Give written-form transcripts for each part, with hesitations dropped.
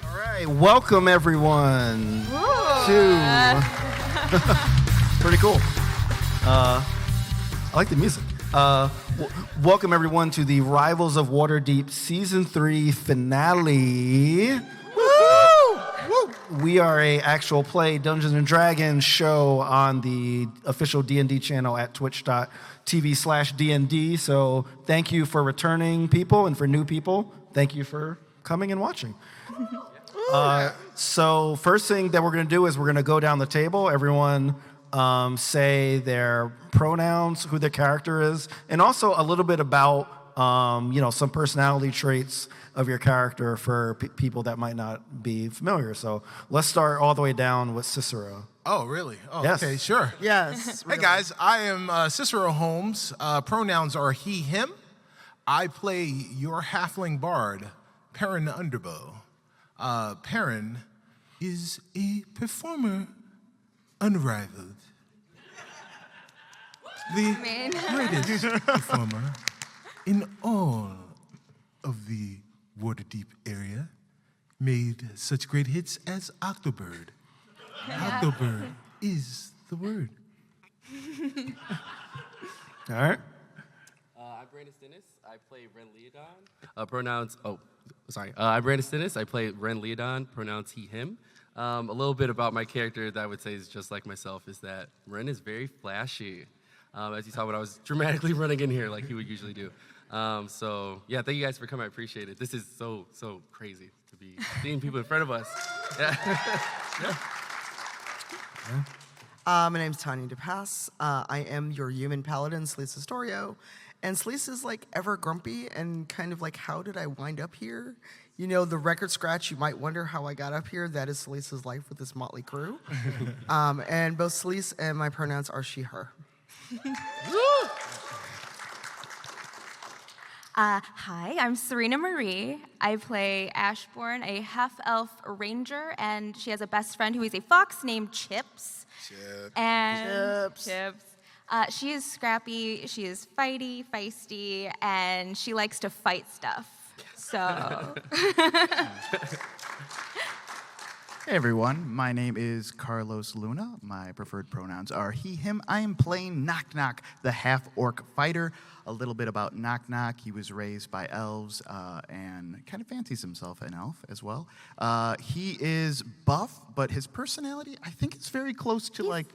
All right, welcome everyone to pretty cool. I like the music. Welcome everyone to the Rivals of Waterdeep Season 3 finale. Woo! We are a actual play Dungeons and Dragons show on the official D&D channel at twitch.tv/DND. So thank you for returning people, and for new people, thank you for coming and watching. So first thing that we're going to do is we're going to go down the table. Everyone say their pronouns, who their character is, and also a little bit about some personality traits of your character for people that might not be familiar. So let's start all the way down with Cicero. Oh, really? Oh, Yes. Okay, sure. Yes. Hey, guys, I am Cicero Holmes. Pronouns are he, him. I play your halfling bard, Perrin Underbow. Perrin is a performer unrivaled. The greatest performer in all of the Waterdeep area. Made such great hits as Octobird. Octobird is the word. All right. I'm Brandon Stennis. I play Ren Leodon. I'm Brandon Stennis. I play Ren Leodon. Pronouns he, him. A little bit about my character that I would say is just like myself is that Ren is very flashy. As you saw when I was dramatically running in here like he would usually do. So, yeah, thank you guys for coming. I appreciate it. This is so crazy to be seeing people in front of us. Yeah. My name's Tanya DePass. I am your human paladin, Sleece Astorio. And Sleece is like ever grumpy and kind of like, how did I wind up here? You know, the record scratch, you might wonder how I got up here. That is Sleece's life with this motley crew. And both Sleece and my pronouns are she, her. Hi, I'm Serena Marie. I play Ashbourne, a half-elf ranger, and she has a best friend who is a fox named Chips. Chips. She is scrappy, she is feisty, and she likes to fight stuff. So. Hey everyone, my name is Carlos Luna. My preferred pronouns are he, him. I am playing Knock Knock, the half-orc fighter. A little bit about Knock Knock. He was raised by elves and kind of fancies himself an elf as well. He is buff, but his personality, I think it's very close to like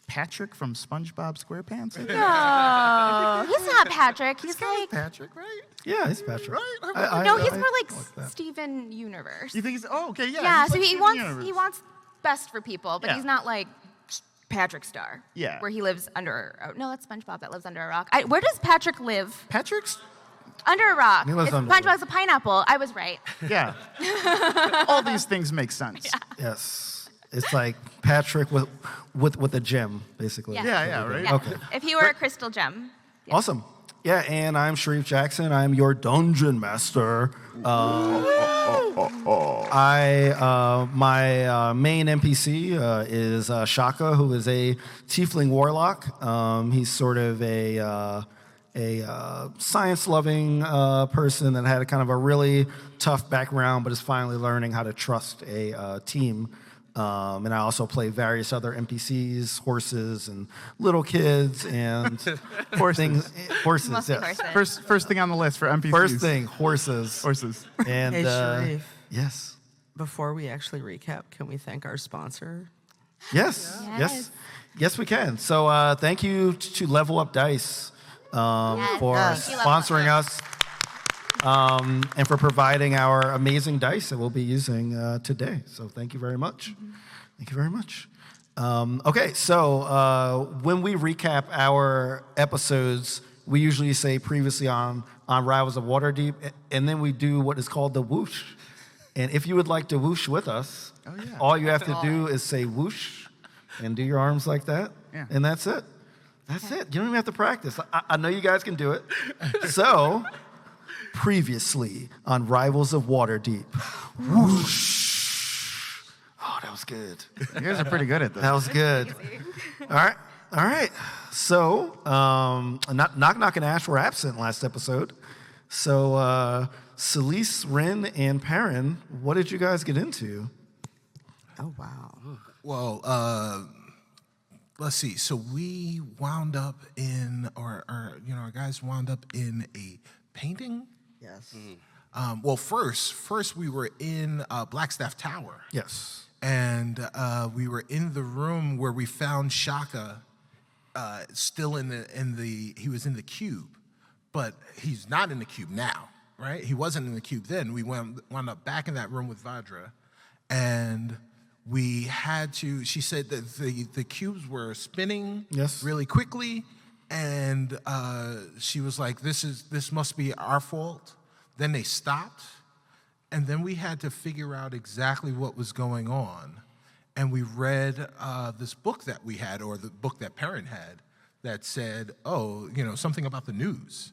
Patrick from SpongeBob SquarePants. No, he's not Patrick. He's like Patrick, right? Yeah, he's Patrick. Right? no, he's more like that. Steven Universe. You think he's, oh, okay, yeah. Yeah, he's so like he Steven wants Universe. best for people, but Yeah. he's not like Patrick Star. Yeah. Where he lives under. Oh, no, that's SpongeBob that lives under a rock. Where does Patrick live? Patrick's, Under a rock. He lives It's under a rock. SpongeBob's a pineapple. I was right. yeah. All these things make sense. Yes. It's like Patrick with a gem, basically. Yeah. Yeah, right? Yeah. Okay. If he were a crystal gem. Yeah. Awesome. Yeah, and I'm Sharif Jackson. I'm your dungeon master. My main NPC is Shaka, who is a tiefling warlock. He's sort of a science-loving person that had a kind of a really tough background, but is finally learning how to trust a team. And I also play various other NPCs, horses, and little kids, and horses. Mostly Yes. horses. First thing on the list for NPCs. First thing, horses. Horses. And Hey, Sharif, yes, before we actually recap, can we thank our sponsor? yes, we can. So thank you to Level Up Dice for Thank you, Level sponsoring us. And for providing our amazing dice that we'll be using today. So thank you very much. Thank you very much. Okay, so when we recap our episodes, we usually say previously on Rivals of Waterdeep, and then we do what is called the whoosh. And if you would like to whoosh with us, all you have to do is say whoosh and do your arms like that, and that's it. That's it. You don't even have to practice. I know you guys can do it. So... Previously on Rivals of Waterdeep. Whoosh. Oh, that was good. You guys are pretty good at this. That was good. All right. So, Knock Knock and Ash were absent last episode. So Celise, Ren, and Perrin, what did you guys get into? Oh, wow. Well, let's see. So we wound up in, our guys wound up in a painting. Yes. Well, first we were in Blackstaff Tower. Yes. And we were in the room where we found Shaka still he was in the cube, but he's not in the cube now, right? He wasn't in the cube then. We wound up back in that room with Vadra, and we had to, she said that the cubes were spinning Yes. really quickly, and she was like, this must be our fault. Then they stopped, and then we had to figure out exactly what was going on. And we read this book that we had, or the book that Perrin had, that said, something about the news.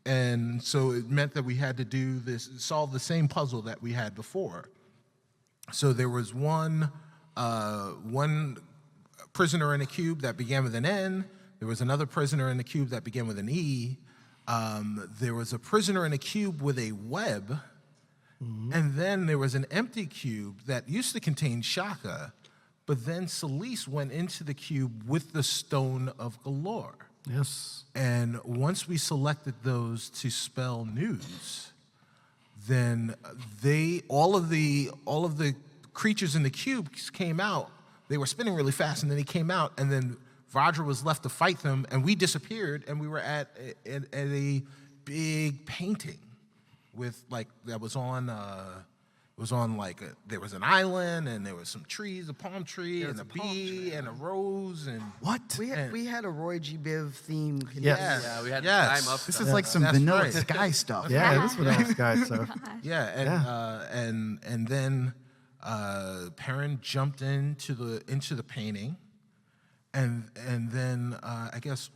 And so it meant that we had to solve the same puzzle that we had before. So there was one prisoner in a cube that began with an N. There was another prisoner in the cube that began with an E. There was a prisoner in a cube with a web. And then there was an empty cube that used to contain Shaka, but then Celise went into the cube with the Stone of Galore. Yes. And once we selected those to spell news, then all of the creatures in the cubes came out. They were spinning really fast, and then they came out, and then Vadra was left to fight them, and we disappeared, and we were at a big painting with that was on. There was an island, and there was some trees, a palm tree, and a bee, and a rose, and What? We had a Roy G. Biv theme. Yes. Yeah, we had Yes. time up. This stuff. is like some That's vanilla right. Sky stuff. Yeah, this was nice, guys. So. and then Perrin jumped into the painting, and then I guess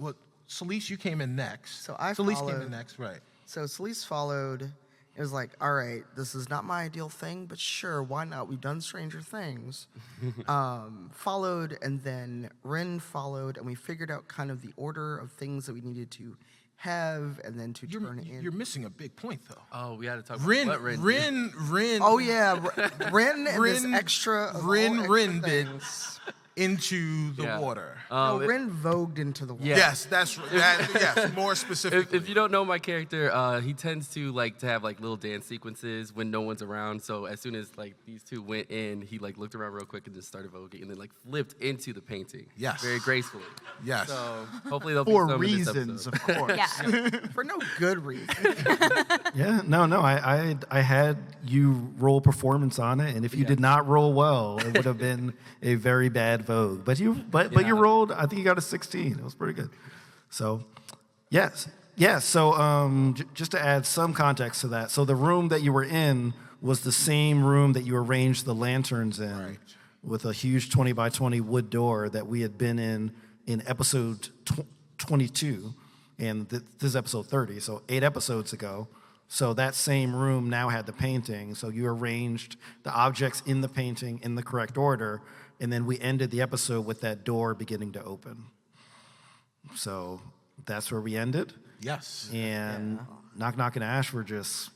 Celise, you came in next. So I Celise came followed. in next, right? So Celise followed. It was like, all right, this is not my ideal thing, but sure, why not? We've done stranger things. Followed, and then Ren followed, and we figured out kind of the order of things that we needed to have, and then to turn it in. You're missing a big point, though. Oh, we had to talk about Ren. what Ren did. Oh yeah, Ren and this Ren- extra. Of all Ren extra did things. into the Yeah. water. No, Ren vogued into the water. Yeah. Yes, yes, more specifically. If you don't know my character, he tends to have little dance sequences when no one's around. So as soon as these two went in, he looked around real quick and just started voguing, and then flipped into the painting. Yes. very gracefully. Yes. So hopefully there'll For be some reasons, in this of episode. course. Yeah. For no good reason. Yeah, no. I had you roll performance on it, and if you did not roll well, it would have been a very bad vogue. But you rolled. I think you got a 16. It was pretty good. So, yes. So, just to add some context to that, so the room that you were in was the same room that you arranged the lanterns in, Right. with a huge 20 by 20 wood door that we had been in episode 22, and this is episode 30, so 8 episodes ago. So that same room now had the painting. So you arranged the objects in the painting in the correct order, and then we ended the episode with that door beginning to open. So that's where we ended. Yes. And Knock Knock and Ash were just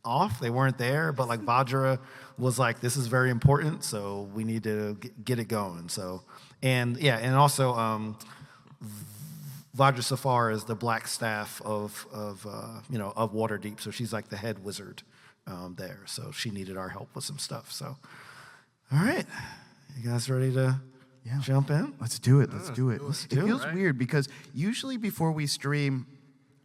off. They weren't there, but Vadra was like, this is very important, so we need to get it going. So, and also Vadra Safar is the black staff of Waterdeep, so she's like the head wizard there. So she needed our help with some stuff. So, all right, you guys ready to jump in? Let's do it. Let's do it. do It feels it. weird because usually before we stream,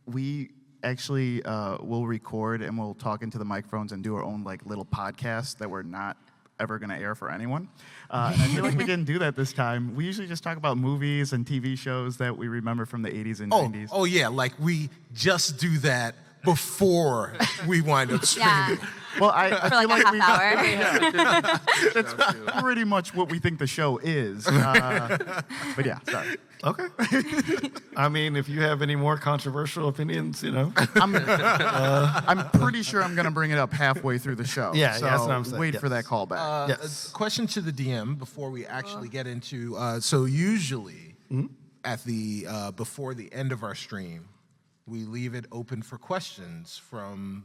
we actually will record and we'll talk into the microphones and do our own little podcast that we're not ever going to air for anyone. And I feel like we didn't do that this time. We usually just talk about movies and TV shows that we remember from the 80s and 90s. Oh yeah, we just do that before we wind up streaming. Yeah. Well, I For feel like like a half hour. that's pretty much what we think the show is. But yeah, sorry. Okay. I mean, if you have any more controversial opinions, I'm pretty sure I'm going to bring it up halfway through the show. Yeah, so that's what I'm saying, wait for yes. that callback. Yes. Question to the DM before we actually get into. So usually, at the before the end of our stream, we leave it open for questions from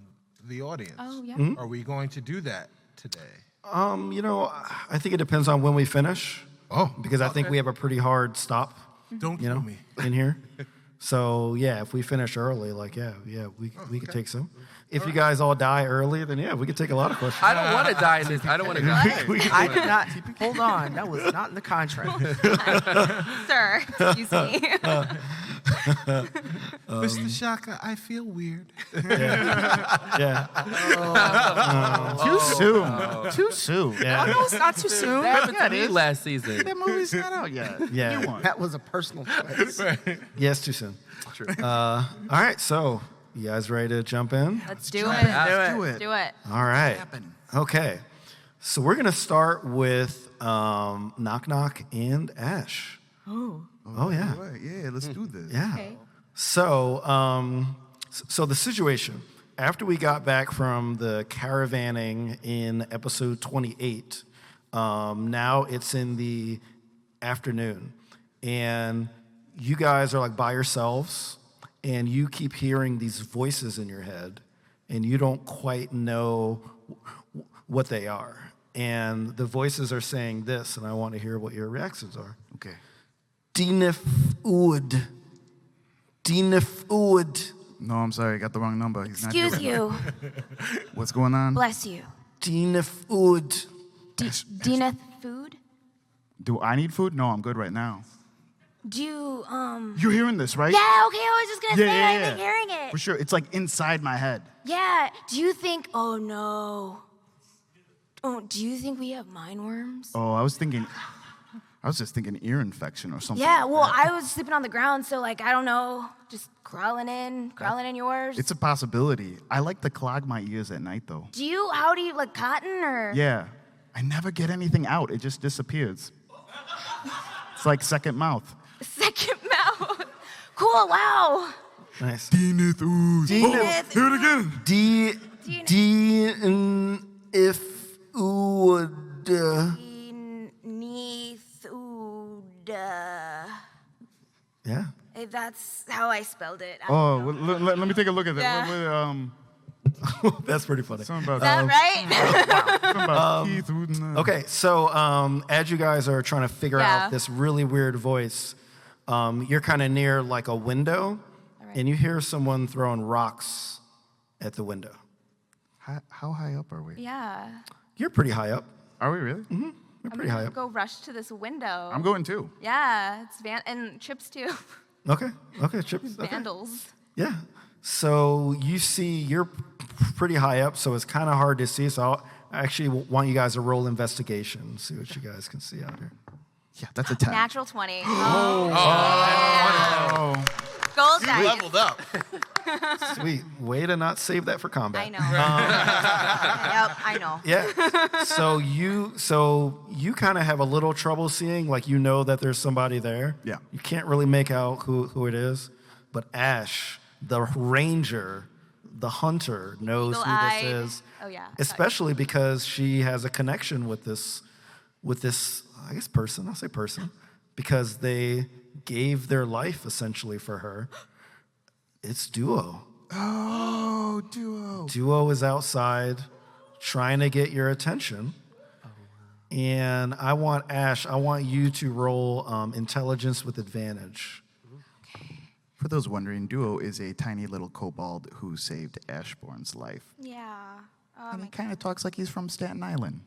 the audience? Oh, yeah. Mm-hmm. Are we going to do that today? I think it depends on when we finish. Oh, Because I think okay. we have a pretty hard stop, Don't you kill know, me. in here. So yeah, if we finish early, like we could take some. If you guys all die early, then yeah, we could take a lot of questions. I don't want to die in this. I don't want to die. I did not. Hold on, that was not in the contract. Sir, excuse me. Mr. Shaka, I feel weird. Yeah, Too soon. Too soon. yeah, No, it's not too soon. That happened Yeah, to it me is. last season. That movie's not out yet. Yeah. New one. That was a personal choice. yeah. It's too soon. True. All right, so you guys ready to jump in? Let's do it. Let's do it. Do it. All right. Happen. Okay, so we're gonna start with Knock Knock and Ash. Oh yeah. All right, yeah, let's do this. Yeah. Okay. So, so the situation after we got back from the caravanning in episode 28, now it's in the afternoon, and you guys are like by yourselves, and you keep hearing these voices in your head, and you don't quite know what they are, and the voices are saying this, and I want to hear what your reactions are. Okay. Dinif Oud. Dinif Oud. No, I'm sorry, I got the wrong number. He's Excuse not here. you. What's going on? Bless you. Dinif Oud. Dineth food? Do I need food? No, I'm good right now. Do you, You're hearing this, right? Yeah, okay, I was just gonna say I've been hearing it. For sure. It's like inside my head. Yeah. Do you think, oh no. Oh, do you think we have mind worms? Oh, I was just thinking ear infection or something. Yeah, like well, that. I was sleeping on the ground, so like, I don't know, just crawling in yours. It's a possibility. I like to clog my ears at night, though. How do you, like cotton or? Yeah. I never get anything out. It just disappears. It's like second mouth. Second mouth. Cool, wow. Nice. Dineth ooze. Dineth Hear it again. Dinif Oud. Yeah. That's how I spelled it. Oh, well, let me take a look at that. Yeah. That's pretty funny. Something about, Is that right? something about teeth. Okay, so as you guys are trying to figure Yeah. out this really weird voice, you're kind of near like a window, right. and you hear someone throwing rocks at the window. How high up are we? Yeah. You're pretty high up. Are we really? You're I'm pretty high gonna up. go rush to this window. I'm going too. Yeah, it's and Chips too. Okay, Chips. Okay. Vandals. Yeah. So you see, you're pretty high up, so it's kind of hard to see. So I actually want you guys to roll investigation, see what you guys can see out here. Yeah, that's a 10. Natural 20. Oh. Gold dice. Leveled up. Sweet. Way to not save that for combat. I know. Yep, I know. Yeah. So you kind of have a little trouble seeing, like you know that there's somebody there. Yeah. You can't really make out who it is, but Ash, the ranger, the hunter, knows who Eagle-eyed. this is. Oh, yeah. Especially because she has a connection with this, I guess person. I'll say person, because they gave their life essentially for her. It's Duo. Oh, duo. Duo is outside trying to get your attention. And I want you to roll intelligence with advantage. For those wondering, Duo is a tiny little kobold who saved Ashbourne's life. Yeah. Oh, And my he kind of talks like he's from Staten Island.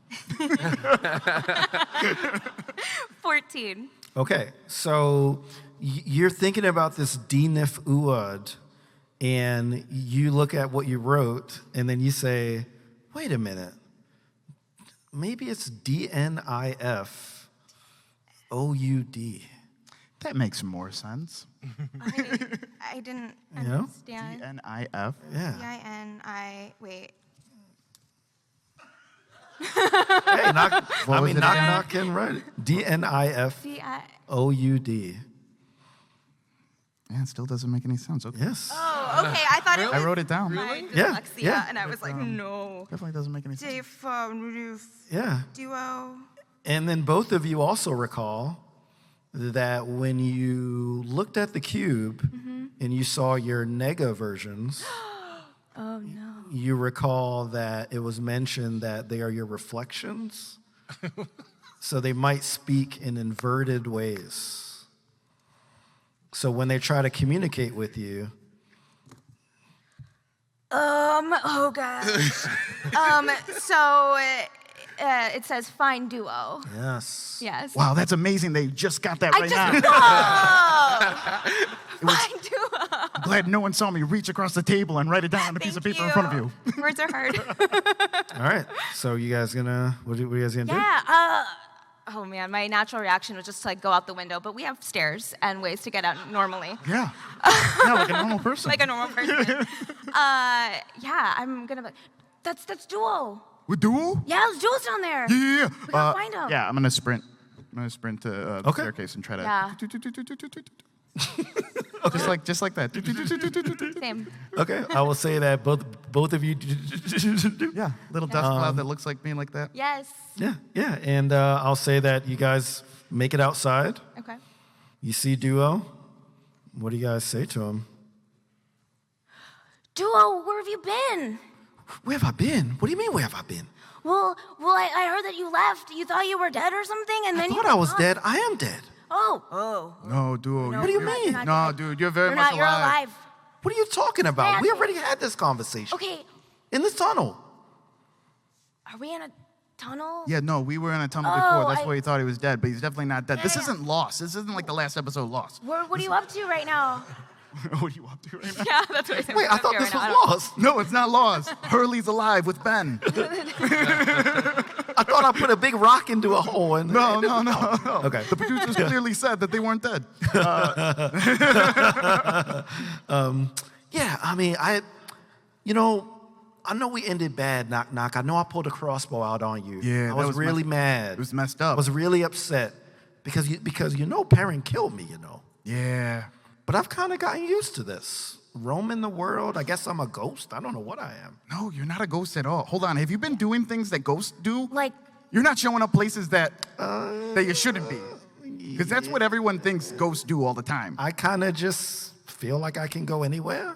14. Okay, so you're thinking about this Dinif Uad, and you look at what you wrote, and then you say, wait a minute, maybe it's DNIF OUD. That makes more sense. I didn't You know? understand. DNIF. Yeah. D-I-N-I, wait. Hey, knock was it again? knock in right. DNIF D-I... OUD. Yeah, it still doesn't make any sense. Okay. Yes. Oh, okay. I thought it was I wrote it down. my Yeah, dyslexia, yeah. and I was like, no. Definitely doesn't make any sense. Yeah. Duo. And then both of you also recall that when you looked at the cube and you saw your nega versions, Oh no. You recall that it was mentioned that they are your reflections. So they might speak in inverted ways. So when they try to communicate with you, Oh god. So it says fine duo. yes. Yes. Wow, that's amazing. They just got that I right just now. fine duo. Glad no one saw me reach across the table and write it down on a piece of Thank paper in front of you. Words are hard. All right. So you guys gonna, what are you guys gonna do? Yeah. Oh man, my natural reaction was just to like go out the window, but we have stairs and ways to get out normally, Yeah. Yeah, like a normal person. like a normal person. Yeah, I'm gonna. That's duo. With duo? Yeah, there's duos down there. Yeah. We gotta find 'em. Yeah, I'm gonna sprint. I'm gonna sprint to the Okay. staircase and try to. Yeah. Just like that. Same. Okay. I will say that both of you. Yeah, little dust cloud that looks like me like that. Yes. Yeah. And I'll say that you guys make it outside. Okay. You see Duo. What do you guys say to him? Duo, where have you been? Where have I been? What do you mean, where have I been? Well, I heard that you left. You thought you were dead or something, and I then you thought I was dead. I am dead. Oh. No, duo. No, What do you you're not- mean? you're not No, dead. dude, you're very You're much not. You're alive. What are you talking about? Man. We already had this conversation. Okay. In this tunnel. Are we in a tunnel? Yeah, no, we were in a tunnel Oh, before. That's I- why he thought he was dead, but he's definitely not dead. This Yeah. isn't Lost. This isn't like the last episode Lost. What are you up to right now? What are you up to right now? Yeah, that's what I said. Wait, I thought this was Lost. No, it's not Lost. Hurley's alive with Ben. I thought I put a big rock into a hole. And No. Okay. The producers clearly said that they weren't dead. Yeah, I mean, I know we ended bad, knock knock. I know I pulled a crossbow out on you. Yeah, I that was was really mad. It was messed I up. was really upset because Perrin killed me, Yeah. But I've kind of gotten used to this. Roaming the world. I guess I'm a ghost. I don't know what I am. No, you're not a ghost at all. Hold on. Have you been doing things that ghosts do? Like, You're not showing up places that you shouldn't be. Because that's what everyone thinks ghosts do all the time. I kind of just feel like I can go anywhere.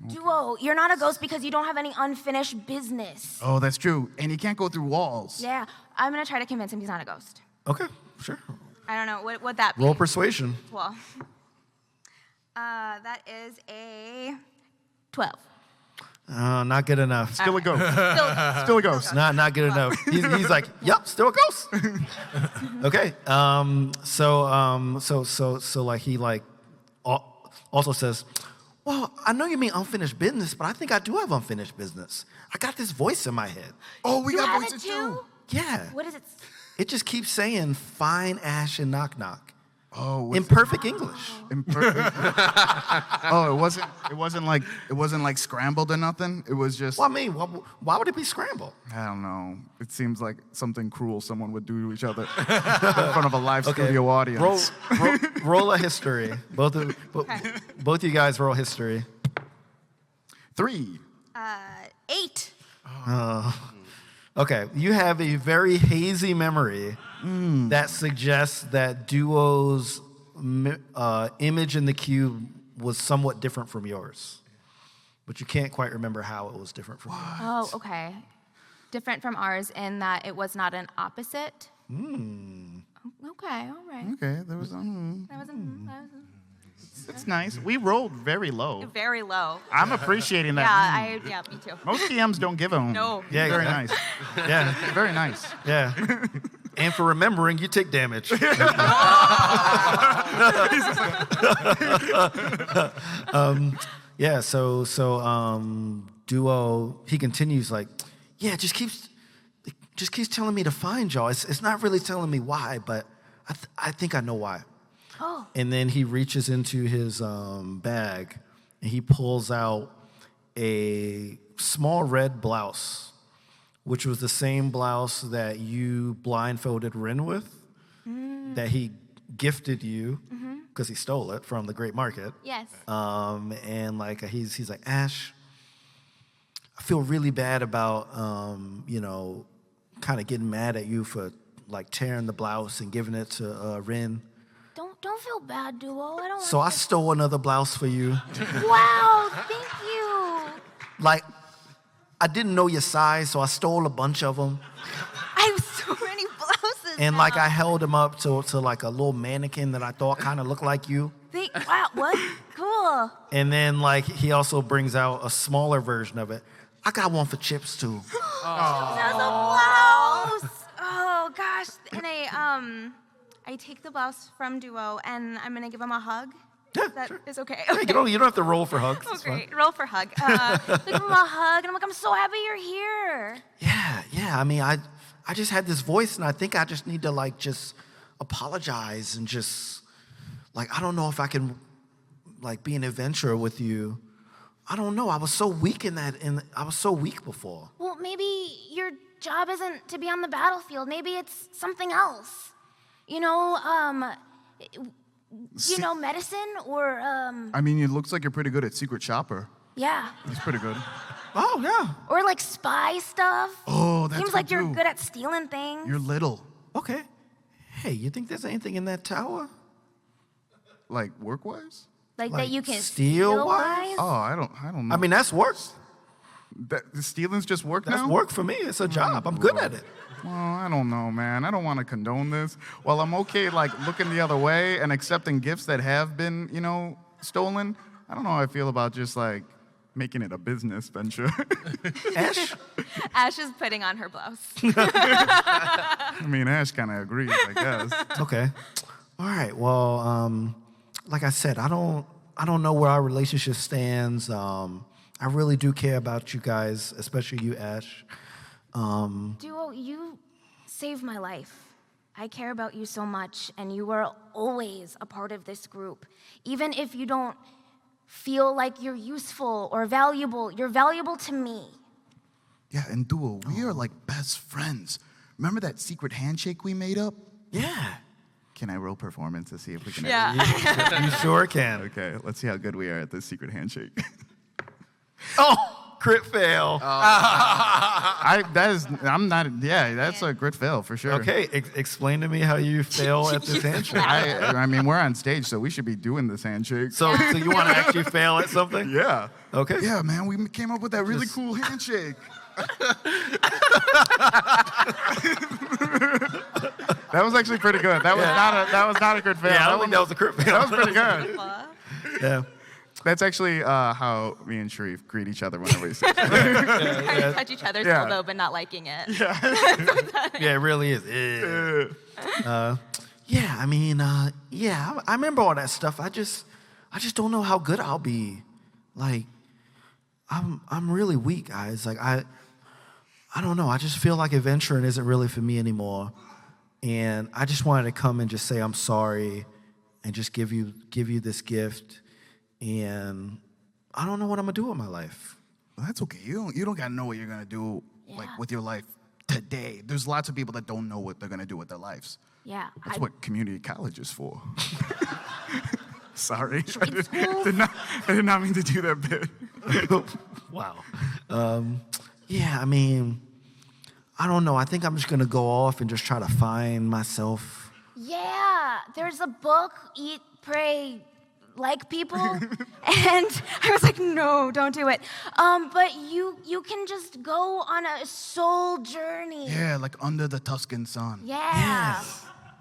Duo, you're not a ghost because you don't have any unfinished business. Oh, that's true. And you can't go through walls. Yeah, I'm gonna try to convince him he's not a ghost. Okay, sure. I don't know, what that be? Roll persuasion. Well, that is a 12. Not good enough. Still a ghost. Still, Still a ghost. Not good enough. He's like, yep, still a ghost. Okay. So like he like also says, well, I know you mean unfinished business, but I think I do have unfinished business. I got this voice in my head. Oh, we you got have voices it too. Yeah. What is it? It just keeps saying fine ash and knock knock Oh, in perfect English. Oh, it wasn't like scrambled or nothing. It was just Well, I mean, why would it be scrambled? I don't know. It seems like something cruel someone would do to each other in front of a live studio audience. Roll a history. Both you guys roll history. 3. 8. Okay, you have a very hazy memory that suggests that Duo's image in the cube was somewhat different from yours, but you can't quite remember how it was different from yours. Oh, okay. Different from ours in that it was not an opposite. Okay, all right. Okay, there was. That wasn't It's nice. We rolled very low. very low. I'm appreciating that. Yeah, me too. Most DMs don't give them. No. Yeah, Very yeah. nice. Yeah, Very nice. yeah. And for remembering, you take damage. Yeah, so Duo, he continues like, yeah, just keeps telling me to find y'all. It's not really telling me why, but I think I know why. Oh. And then he reaches into his bag and he pulls out a small red blouse, which was the same blouse that you blindfolded Ren with, that he gifted you because he stole it from the Great Market. Yes. And like he's like, Ash, I feel really bad about kind of getting mad at you for like tearing the blouse and giving it to Ren. Don't feel bad, Duo. I don't So I stole another blouse for you. Wow, thank you. Like I didn't know your size, so I stole a bunch of them. I have so many blouses. And now. like I held them up to like a little mannequin that I thought kind of looked like you. Wow, what? Cool. And then like he also brings out a smaller version of it. I got one for Chips too. There's a blouse. Oh gosh. And I take the blouse from Duo and I'm gonna give him a hug. Yeah, That sure. is okay. Hey, you don't have to roll for hugs. It's Okay, fine. roll for hug. I give him a hug and I'm like, I'm so happy you're here. Yeah. I mean, I just had this voice, and I think I just need to like just apologize and just like I don't know if I can like be an adventurer with you. I don't know. I was so weak I was so weak before. Well, maybe your job isn't to be on the battlefield. Maybe it's something else. You know, medicine or I mean, it looks like you're pretty good at Secret Shopper. yeah. He's pretty good. Oh yeah. Or like spy stuff. Oh, that's Seems like good you're too. good at stealing things. You're little. Okay. Hey, you think there's anything in that tower? Like work-wise? like like that you can steal-wise? steal-wise? Oh, I don't know. I mean, that's work. The stealing's just work That's now? work for me. It's a job. I'm good at it. Well, I don't know, man. I don't want to condone this. Well, I'm okay, like, looking the other way and accepting gifts that have been, stolen. I don't know how I feel about just, like, making it a business venture. Ash? Ash is putting on her blouse. I mean, Ash kind of agrees, I guess. Okay. All right. Well, like I said, I don't know where our relationship stands. I really do care about you guys, especially you, Ash. Duo, you saved my life. I care about you so much, and you are always a part of this group. Even if you don't feel like you're useful or valuable, you're valuable to me. Yeah, and Duo, we are, like, best friends. Remember that secret handshake we made up? Yeah. Can I roll performance to see if we can You sure can. Okay, let's see how good we are at this secret handshake. Oh, crit fail. That's a great fail for sure. Okay, explain to me how you fail at this handshake. I mean, we're on stage, so we should be doing this handshake. So you want to actually fail at something? Yeah. Okay. Yeah, man, we came up with that really cool handshake. That was actually pretty good. That was not a good fail. Yeah, I don't think that was a crit fail. That was pretty good. Yeah. That's actually how me and Sharif greet each other whenever we say Touch each other's Yeah. elbow, but not liking it. Yeah, it really is. Yeah, I mean, I remember all that stuff. I just don't know how good I'll be. Like, I'm really weak, guys. Like, I don't know. I just feel like adventuring isn't really for me anymore. And I just wanted to come and just say I'm sorry and just give you this gift. And I don't know what I'm gonna do with my life. Well, that's okay. You don't gotta know what you're gonna do like Yeah. with your life today. There's lots of people that don't know what they're gonna do with their lives. Yeah. That's what community college is for. Sorry, It's I did not mean to do that bit. Wow. Yeah, I mean, I don't know. I think I'm just gonna go off and just try to find myself. Yeah, there's a book, Eat, Pray, Like People. And I was like, no, don't do it. But you can just go on a soul journey. Yeah, like under the Tuscan sun. Yeah.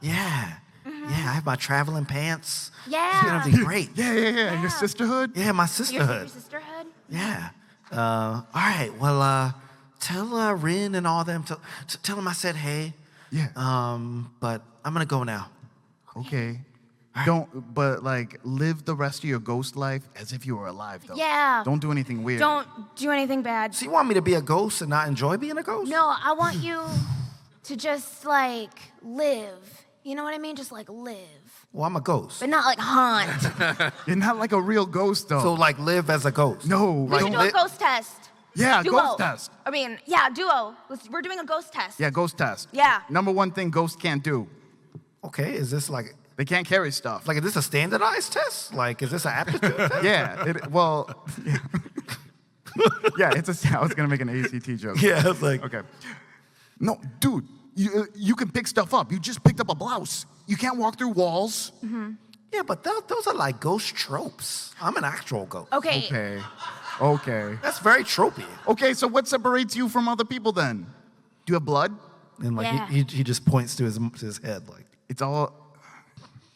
Yeah. Yeah, I have my traveling pants. Yeah. It's gonna be great. Yeah. Your sisterhood? Yeah, my Your sisterhood. sisterhood? Yeah. All right. Well, tell Rin and all them. Tell them I said hey. Yeah. But I'm gonna go now. Okay. But like, live the rest of your ghost life as if you were alive, though. Yeah. Don't do anything weird. Don't do anything bad. So you want me to be a ghost and not enjoy being a ghost? No, I want you to just like live. You know what I mean? Just like live. Well, I'm a ghost. But not like haunt. You're not like a real ghost, though. So like live as a ghost. no. We should do a ghost test. Yeah, Duo. ghost test. I mean, yeah, duo. We're doing a ghost test. Yeah, ghost test. Yeah. Number one thing ghosts can't do. Okay. Is this like They can't carry stuff. is this a standardized test? Like, is this an aptitude test? Yeah. Yeah. Yeah, I was going to make an ACT joke. Yeah, it's like Okay. No, dude, you can pick stuff up. You just picked up a blouse. You can't walk through walls. Yeah, but those are like ghost tropes. I'm an actual ghost. Okay. Okay. That's very tropey. Okay, so what separates you from other people then? Do you have blood? And like Yeah. he just points to his head like, It's all.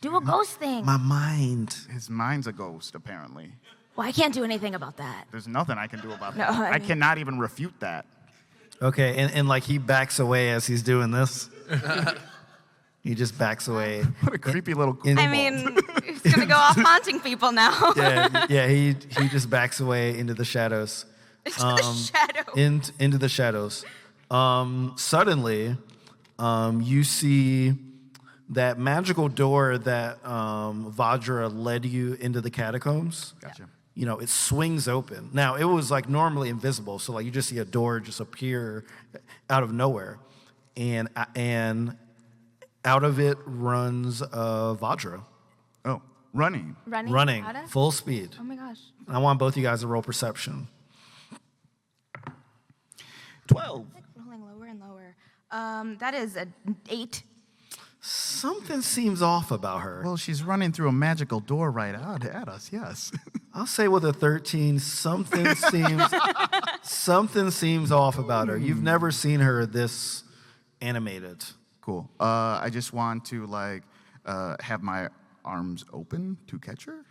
Do a ghost thing. my mind. His mind's a ghost, apparently. Well, I can't do anything about that. There's nothing I can do about No, that. I I mean- cannot even refute that. Okay, and like he backs away as he's doing this. He just backs away. What a creepy little. In- I mean, he's gonna go off haunting people now. Yeah, he just backs away into the shadows. The shadow. Into the shadows. Suddenly, you see that magical door that Vajra led you into the catacombs. Gotcha. You know, it swings open. Now, it was like normally invisible, so like you just see a door just appear out of nowhere, and out of it runs Vajra, Oh, running. running At us? full speed. Oh my gosh. I want both you guys to roll perception. 12. Rolling lower and lower. That is an 8. Something seems off about her. Well, she's running through a magical door right out at us, yes. I'll say with a 13, something seems off about her. You've never seen her this animated. Cool. I just want to, have my arms open to catch her.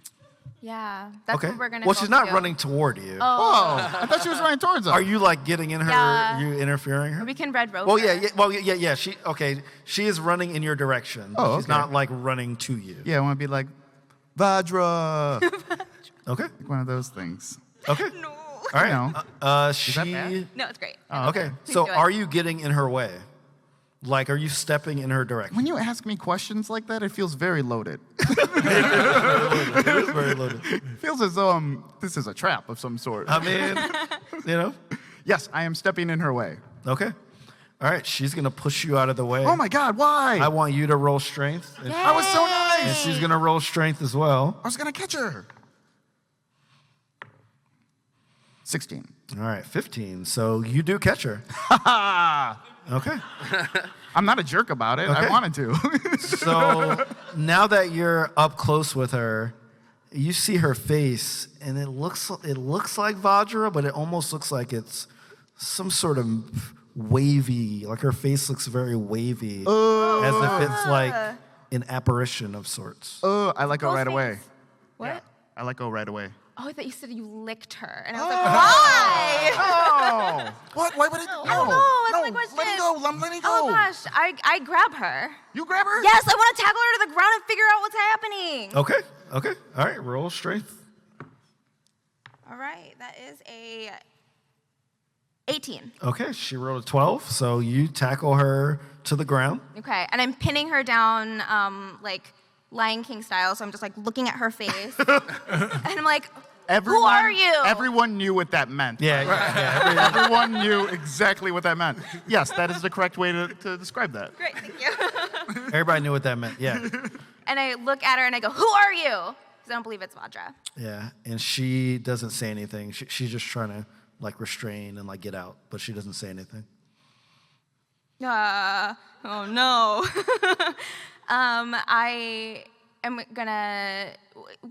Yeah, that's Okay. what we're gonna. Well, go she's not do. running toward you. Oh, I thought she was running towards us. Are you like getting in her? Yeah. Are you interfering her? We can red rope. Well, her. yeah. Well, yeah. She is running in your direction. Oh, She's okay. not like running to you. Yeah, I want to be like, Vajra. Okay. Like one of those things. Okay. No. All right. know. She. that bad? No, it's great. Okay. Please So, do it. are you getting in her way? Like, are you stepping in her direction? When you ask me questions like that, it feels very loaded. It is very loaded. It feels as though this is a trap of some sort. I mean, you know. Yes, I am stepping in her way. Okay. All right. She's gonna push you out of the way. Oh my God, why? I want you to roll strength. And, I was so and nice. she's gonna roll strength as well. I was going to catch her. 16. All right, 15. So you do catch her. Okay. I'm not a jerk about it. I Okay. wanted to. So now that you're up close with her, you see her face, and it looks like Vajra, but it almost looks like it's some sort of wavy. Like her face looks very wavy, as if it's like an apparition of sorts. I let go right away. What? I let go right away. Oh, I thought you said you licked her, and I was like, why? Oh! What? Why would I? I don't know. That's my question. Let me go. I'm letting go. Oh gosh, I grab her. You grab her? Yes, I want to tackle her to the ground and figure out what's happening. Okay. All right, roll strength. All right, that is a 18. Okay, she rolled a 12, so you tackle her to the ground. Okay, and I'm pinning her down, like Lion King style. So I'm just like looking at her face, and I'm like, "Who are you?" Everyone knew what that meant. Yeah. Everyone knew exactly what that meant. Yes, that is the correct way to describe that. Great, thank you. Everybody knew what that meant. Yeah. And I look at her and I go, "Who are you?" Because I don't believe it's Vajra. Yeah, and she doesn't say anything. She's just trying to like restrain and like get out, but she doesn't say anything. Oh no. I am gonna.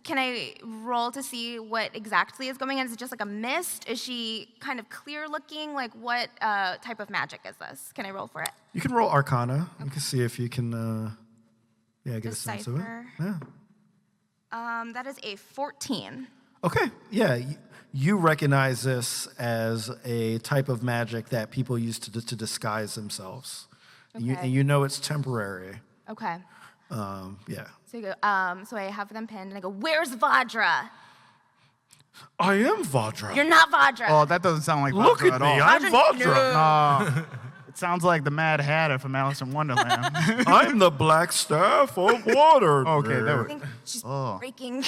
Can I roll to see what exactly is going on? Is it just like a mist? Is she kind of clear looking? Like what type of magic is this? Can I roll for it? You can roll Arcana. You can see if you can, get a sense of it. Decipher. Yeah. That is a 14. Okay. Yeah. You recognize this as a type of magic that people use to disguise themselves. Okay. And you know it's temporary. Okay. Yeah. So you go. So I have them pinned and I go, "Where's Vajra? I am Vajra. You're not Vajra." Oh, that doesn't sound like Look Vajra at at me. all. I'm Vajra. No. It sounds like the Mad Hatter from Alice in Wonderland. I'm the black staff of water. Okay, that I was, think she's Oh. breaking.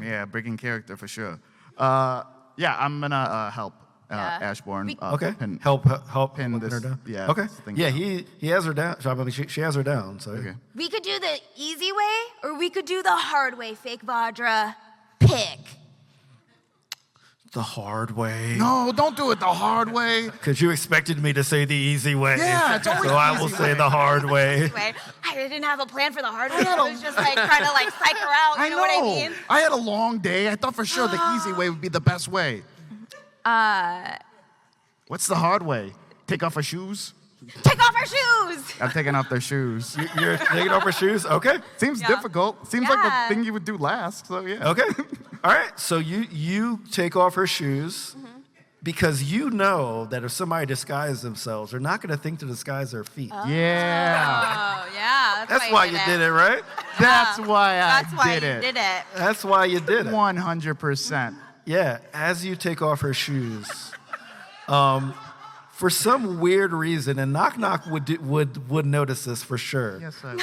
yeah, breaking character for sure. Yeah, I'm gonna help Yeah. Ashbourne. Okay. Pin, Help pin pin her this- down. yeah, Okay. this thing Yeah, down. he has her down. I mean, she has her down. So. Okay. We could do the easy way, or we could do the hard way, fake Vajra. Pick. The hard way. No, don't do it the hard way. Because you expected me to say the easy way. Yeah, it's always so I the will easy say way. the hard way. Way. I didn't have a plan for the hard way. I was just like trying to like psych her out. You know what I mean? I had a long day. I thought for sure the easy way would be the best way. What's the hard way? Take off her shoes? Take off our shoes. I'm taking off their shoes. You're taking off her shoes? Okay. Seems Yeah. difficult. Seems like Yeah. the thing you would do last. So yeah. Okay. All right. So you take off her shoes because you know that if somebody disguises themselves, they're not going to think to disguise their feet. Yeah. Oh, yeah. That's why you did it, right? That's why That's why I you did it. did it. That's why you did it. 100%. Yeah. As you take off her shoes, for some weird reason, and Knock Knock would notice this for sure. Yes, I would.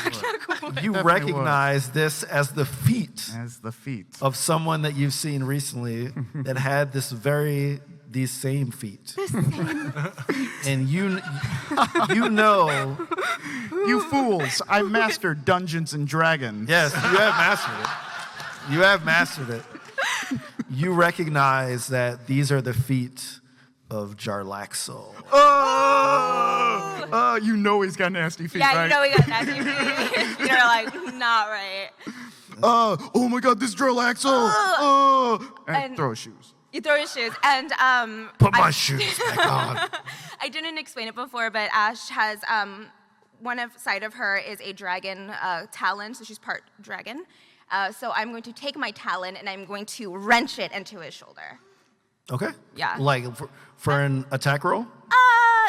You Definitely recognize this as the feet As the feet. of someone that you've seen recently that had these same feet. And you know, You fools! I mastered Dungeons and Dragons. yes, you have mastered it. You have mastered it. You recognize that these are the feet of Jarlaxle. Oh, you know he's got nasty feet, Yeah, right? you know we got that. You're like, not right. Oh my God, this Jarlaxle! Oh, and And- throw his shoes. You throw his shoes. And Put my shoes back on. I didn't explain it before, but Ash has side of her is a dragon talon, so she's part dragon. So I'm going to take my talon and I'm going to wrench it into his shoulder. Okay. Yeah. Like for an attack roll?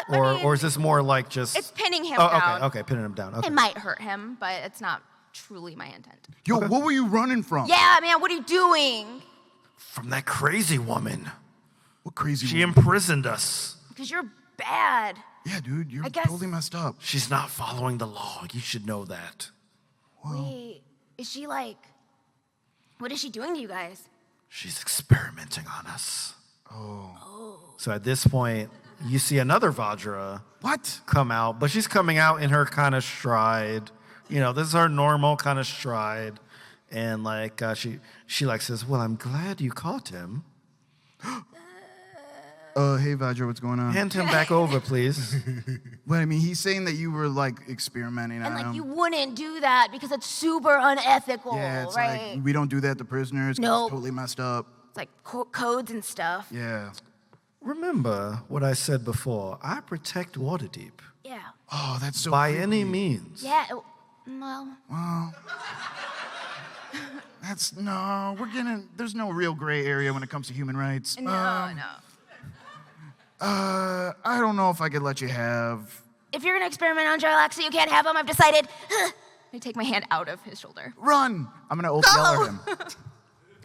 Or is this more like just... It's pinning him Oh, down. okay, pinning him down. Okay. It might hurt him, but it's not truly my intent. Yo, what were you running from? Yeah, man, what are you doing? From that crazy woman. What crazy She woman? imprisoned us. Because you're bad. Yeah, dude, you're I guess- totally messed up. She's not following the law. You should know that. Wait, is she like, what is she doing to you guys? She's experimenting on us. Oh. So at this point, you see another Vajra What? come out, but she's coming out in her kind of stride. You know, this is her normal kind of stride. And like she like says, "Well, I'm glad you caught him. Hey, Vajra, what's going on? Hand him back over, please." Well, I mean, he's saying that you were like experimenting And on like, him. you wouldn't do that because it's super unethical, Yeah, it's right? like we don't do that to prisoners. 'cause No. it's totally messed up. It's like codes and stuff. Yeah. Remember what I said before. I protect Waterdeep Yeah. Oh, that's so. by creepy. any means. Yeah. Well, That's no. We're getting. There's no real gray area when it comes to human rights. No. I don't know if I could let you have. if you're gonna experiment on Jarlaxle, you can't have him. I've decided. I take my hand out of his shoulder. Run! I'm gonna open yell at him.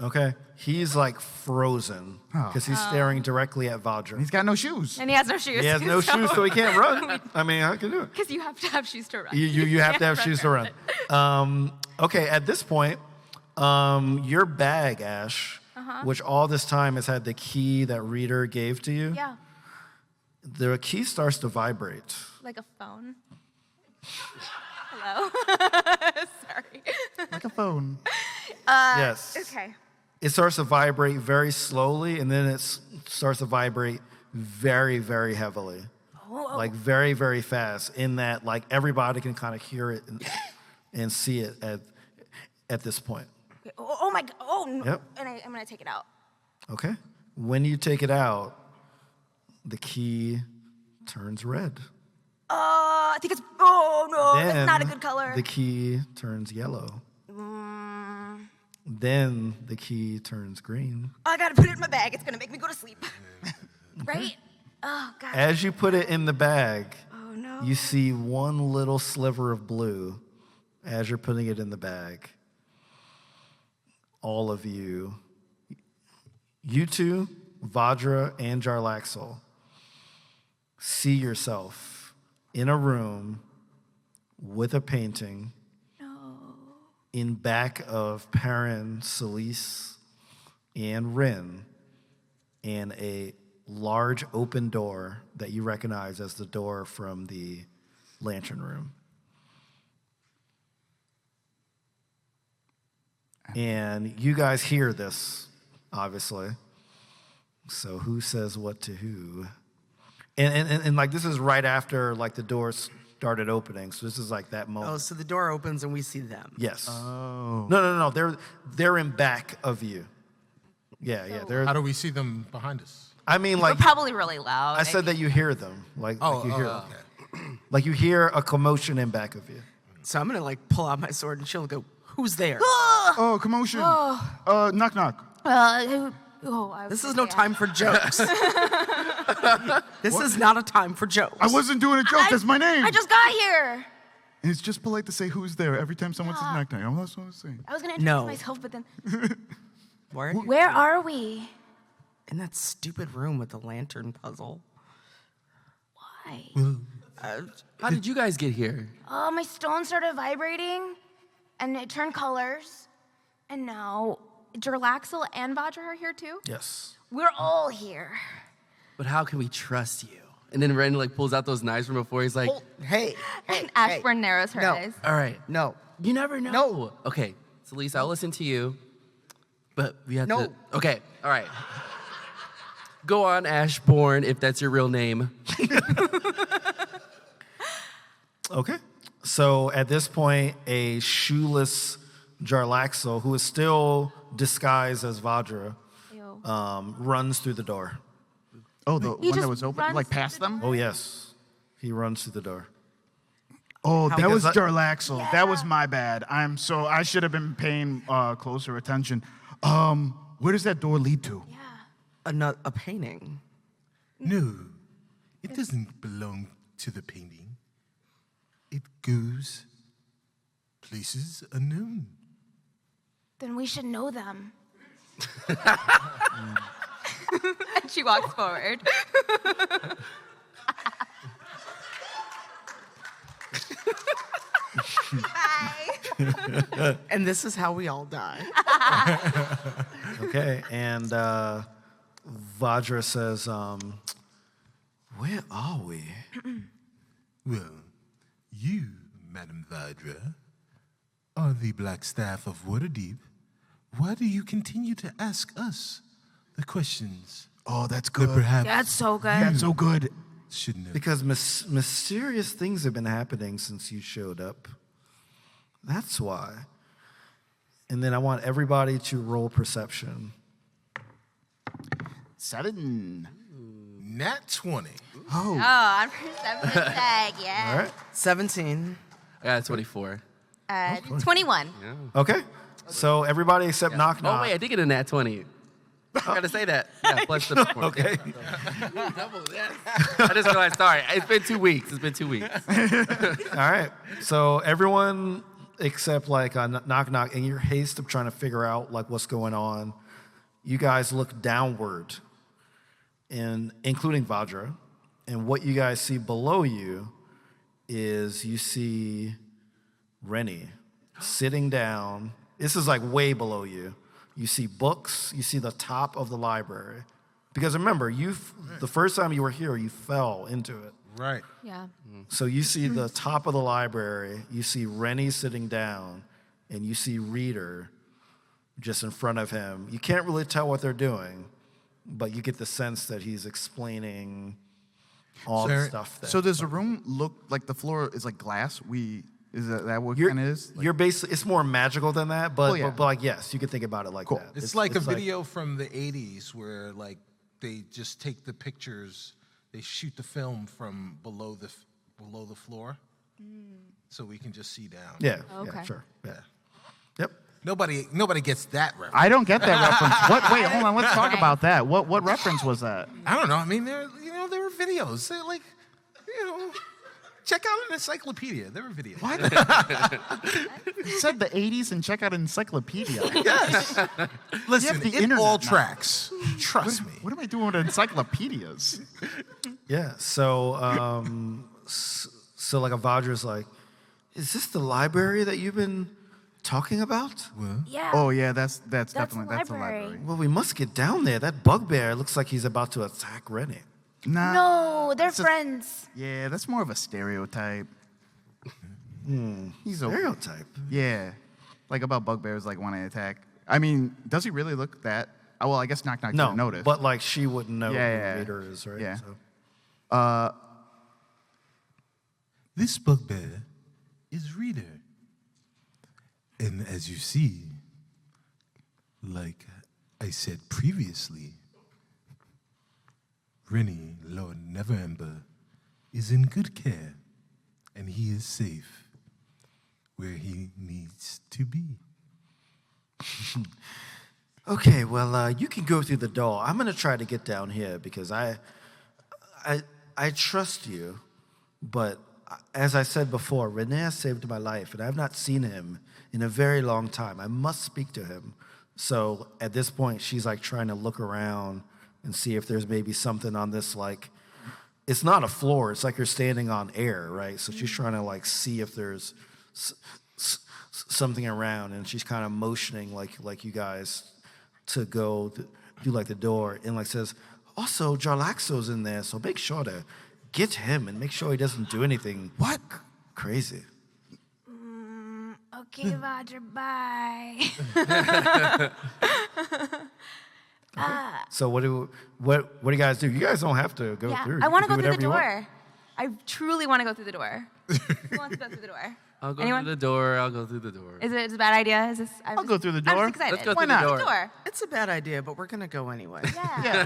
Okay. He's like frozen because he's staring directly at Vajra. He's got no shoes. And he has no shoes. He has no shoes, so he can't run. I mean, how can do it? Because you have to have shoes to run. You have to have can't shoes to run. Okay, at this point, your bag, Ash, which all this time has had the key that Reader gave to you, Yeah, the key starts to vibrate. like a phone. Hello. Sorry. Like a phone. Yes. Okay. It starts to vibrate very slowly, and then it starts to vibrate very, very heavily. Like very, very fast, in that like everybody can kind of hear it and see it at this point. Oh my God. Oh, no. Yep. And I'm going to take it out. Okay? When you take it out, the key turns red. I think it's. Oh, no. Then That's not a good color. The key turns yellow. Then the key turns green. I got to put it in my bag. It's going to make me go to sleep. Right? Oh, God. As you put it in the bag, Oh, no. you see one little sliver of blue as you're putting it in the bag. All of you two, Vajra and Jarlaxle, see yourself in a room with a painting in back of Perrin, Celise, and Rin, and a large open door that you recognize as the door from the lantern room. And you guys hear this, obviously. So who says what to who? And like this is right after like the doors started opening. So this is like that moment. Oh, so the door opens and we see them. Yes. Oh. No. They're in back of you. Yeah. They're How do we see them behind us? I mean, We're like, probably really loud. I said that you hear them. Like you hear them. okay. Like you hear a commotion in back of you. So I'm gonna like pull out my sword and she'll go, "Who's there?" Oh, commotion. Knock, knock. This is no time for jokes. This is not a time for jokes. I wasn't doing a joke. That's my name. I just got here. And it's just polite to say who's there every time someone says knock, knock. I'm not supposed to say. I was gonna introduce No. myself, but then Where are we? in that stupid room with the lantern puzzle. Why? How did you guys get here? My stone started vibrating, and it turned colors, and now Durlaxel and Vajra are here too. Yes. We're all here. But how can we trust you? And then Ren like pulls out those knives from before. He's like, Hey, And Ashburn narrows her No. eyes. all right, No. you never know. No. Okay, so Lisa, I'll listen to you. But we have No. to. Okay, all right. Go on, Ashbourne, if that's your real name. Okay. So at this point, a shoeless Jarlaxle, who is still disguised as Vajra, runs through the door. Oh, the He one that just was open, runs like through past the them? Oh, yes. He runs through the door. Oh, that was Because I- Jarlaxle. That was my bad. I should have been paying closer attention. Where does that door lead to? A painting. No, it doesn't belong to the painting. It goes places unknown. Then we should know them. And she walks forward. Bye. And this is how we all die. Okay. And Vajra says, where are we? Well, you, Madam Vadra, are the Black Staff of Waterdeep. Why do you continue to ask us the questions Oh, that's that good. perhaps That's so good. That's so good. should know? Because mysterious things have been happening since you showed up. That's why. And then I want everybody to roll perception. 7. Nat 20. Oh, I'm perception tag, yeah. All right. 17. I got 24. 21. Okay. So everybody except Knock Knock. Oh, wait, I did get a nat 20. I gotta say that. Yeah, plus the point. Okay. I just realized, sorry, it's been 2 weeks. It's been 2 weeks. All right. So everyone except like Knock Knock, in your haste of trying to figure out like what's going on, you guys look downward, and including Vajra, and what you guys see below you is you see Rennie sitting down. This is like way below you. You see books. You see the top of the library. Because remember, the first time you were here, you fell into it. Right. Yeah. So you see the top of the library, you see Rennie sitting down, and you see Reader just in front of him. You can't really tell what they're doing, but you get the sense that he's explaining all the Sir, stuff. So does the room look like the floor is like glass? Is that what it kind of is? You're basically, it's more magical than that, but, Oh, yeah. but like, yes, you could think about it like Cool. that. It's like a video from the 80s where like they just take the pictures, they shoot the film from below the floor so we can just see down. Yeah, Okay. yeah, sure. Yeah. Yep. Nobody gets that reference. I don't get that reference. What? Wait, hold on. Let's talk about that. What reference was that? I don't know. I mean, there were videos. They're like, check out an encyclopedia. There were videos. What? You said the 80s and check out an encyclopedia. Yes. Listen, the it internet all now. tracks. Trust me. What am I doing with encyclopedias? Yeah. So, so like a Vadra's like, is this the library that you've been talking about? Yeah. Oh yeah, that's definitely the that's the library. library. Well, we must get down there. That bugbear looks like he's about to attack Rennie. Nah. No, they're It's a- friends. Yeah, that's more of a stereotype. He's okay. Stereotype. Yeah, like about bugbears like want to attack. I mean, does he really look that? Oh well, I guess Knock Knock No, didn't notice. but like she wouldn't know Yeah, who yeah. Reader is, right? Yeah. So. This bugbear is Reader. And as you see, like I said previously, Rennie, Lord Neverember, is in good care, and he is safe where he needs to be. Okay, well, you can go through the door. I'm gonna try to get down here because I trust you, but as I said before, Renee has saved my life, and I've not seen him in a very long time. I must speak to him. So at this point, she's like trying to look around and see if there's maybe something on this, like, it's not a floor, it's like you're standing on air, right? So she's trying to like see if there's something around, and she's kind of motioning like you guys to go do like the door, and like says, also Jarlaxo's in there, so make sure to get him and make sure he doesn't do anything crazy. Okay, Roger, bye. So what do you guys do? You guys don't have to go through. I You want to can go do through the whatever you want. door. I truly want to go through the door. Who wants to go through the door? I'll go Anyone? through the door. I'll go through the door. Is it a bad idea? I'll go through the I'm door. just excited. Let's go Why through the not? door. Door. It's a bad idea, but we're gonna go anyway. Yeah.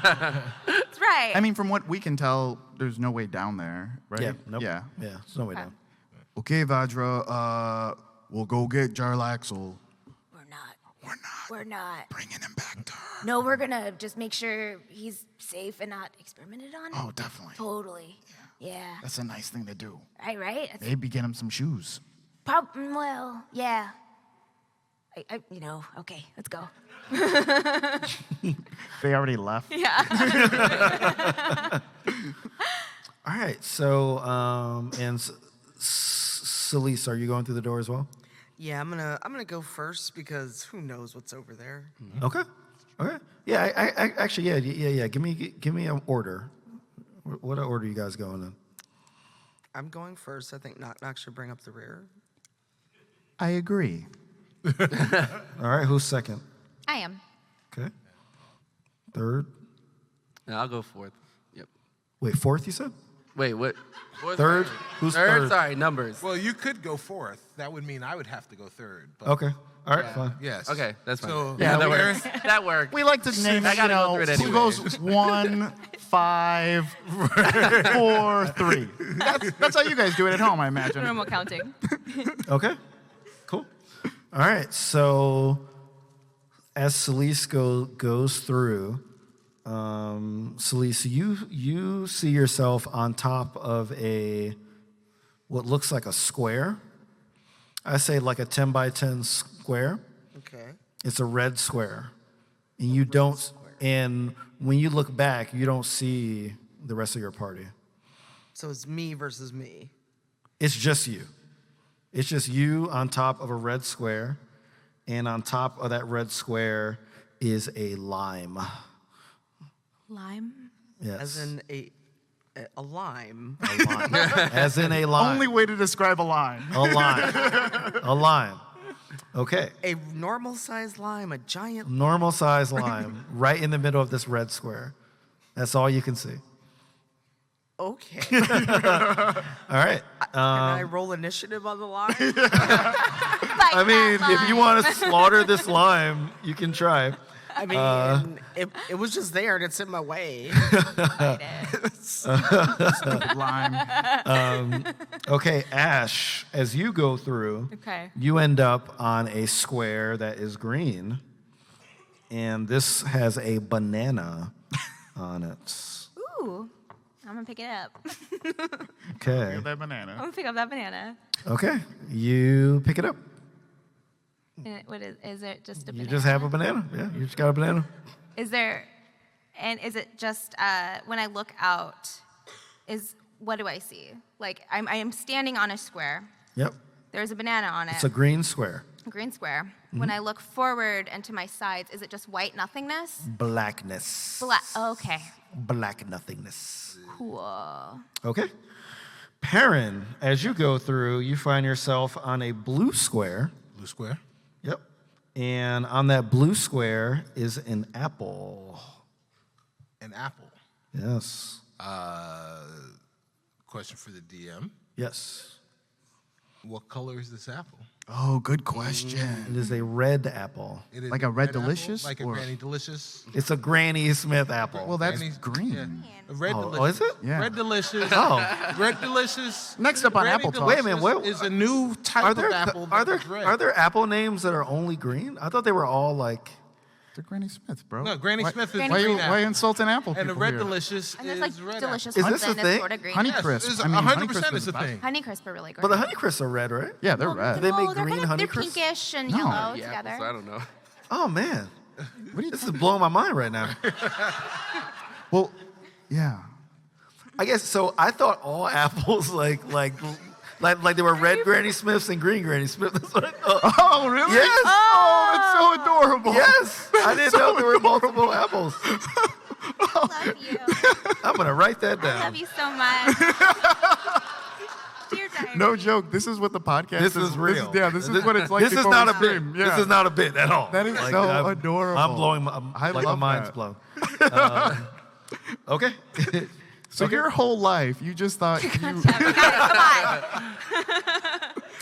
That's right. I mean, from what we can tell, there's no way down there, right? Yeah, nope. Yeah. Yeah, there's no way down. Okay, Vajra, we'll go get Jarlaxle. We're not. Bringing him back to her. No, we're gonna just make sure he's safe and not experimented on. Oh, definitely. Totally. Yeah. That's a nice thing to do. Right? Maybe get him some shoes. Well, yeah. Okay, let's go. They already left. yeah. All right, so and Celise, are you going through the door as well? Yeah, I'm gonna go first because who knows what's over there. Okay. Yeah, I actually, yeah. Give me an order. What order you guys going in? I'm going first. I think Knock Knock should bring up the rear. I agree. All right, who's second? I am. Okay. Third. And I'll go fourth. Yep. Wait, fourth, you said? Wait, what? Fourth, Third? right? Who's third? Sorry, numbers. Well, you could go fourth. That would mean I would have to go third. But Okay. All right, fine. Yes. Okay, that's fine. So, yeah, that we're- works. That works. We like to name I it, gotta go through it who anyway. goes 1, 5, 4, 3. That's how you guys do it at home, I imagine. Normal counting. Okay. Cool. All right. So as Celise goes through, Celise, you see yourself on top of what looks like a square. I say like a 10 by 10 square. Okay. It's a red square. And you don't, and when you look back, you don't see the rest of your party. So it's me versus me. It's just you. It's just you on top of a red square, and on top of that red square is a lime. Lime. Yes. As in a lime. a lime. As in a lime. Only way to describe a line. A lime. A lime. Okay. A normal sized lime, a giant. Normal size lime right in the middle of this red square. That's all you can see. Okay. All right. Can I roll initiative on the line? I mean, if you want to slaughter this lime, you can try. I mean, it was just there and it's in my way. Stupid line. Okay, Ash, as you go through, Okay. you end up on a square that is green, and this has a banana on it. Ooh. I'm gonna pick it up. Okay. That banana. I'm gonna pick up that banana. Okay, you pick it up. What is it? Just a You banana? just have a banana. Yeah, you just got a banana. Is it just when I look out? What do I see? Like I am standing on a square. Yep. There's a banana on it. It's a green square. A green square. When I look forward and to my sides, is it just white nothingness? Blackness. Okay. Black nothingness. Cool. Okay. Perrin, as you go through, you find yourself on a blue square. Blue square. Yep. And on that blue square is an apple. An apple. Yes. Question for the DM. Yes. What color is this apple? Oh, good question. It is a red apple. It is Like a Red apple, Delicious, like a or- Granny Delicious. It's a Granny Smith apple. Well, that's Granny's- green. Yeah. A Red Oh, Delicious. is it? Yeah. Red Delicious. Oh. Red Delicious. Next up on Granny Apple Talk. Wait a minute, what- Delicious is a new type are of there apple. are that there is red. are there apple names that are only green? I thought they were all like. They're Granny Smith, bro. No, Granny Smith is Granny Why green you, apple. why you insulting Apple And the people Red here? Delicious And there's is like red delicious Is ones this a and thing? it's sort of green. Honeycrisp. Yes, I mean, 100% Honeycrisp is a the best. thing. Honeycrisp are really great. But the Honeycrisps are red, right? Yeah, they're red. Do they make they're green kind of, they're Honeycrisps? pinkish and No. yellow Yeah, together. so I don't know. Oh man, What are you this is blowing my mind right now. Well, yeah. I guess so. I thought all apples like they were red Granny Smiths and green Granny Smiths. That's what I thought. Oh, really? Yes. Oh, it's so adorable. Yes, I didn't know there were multiple apples. I love you. I'm gonna write that I down. love you so much. Dear diary. No joke. This is what the podcast This is real. This is what it's like. This is before not we a bit. stream. Yeah. This is not a bit at all. That is so I'm adorable. blowing. I My love mind's that. blown. Okay. So your whole life, you just thought you. Come on.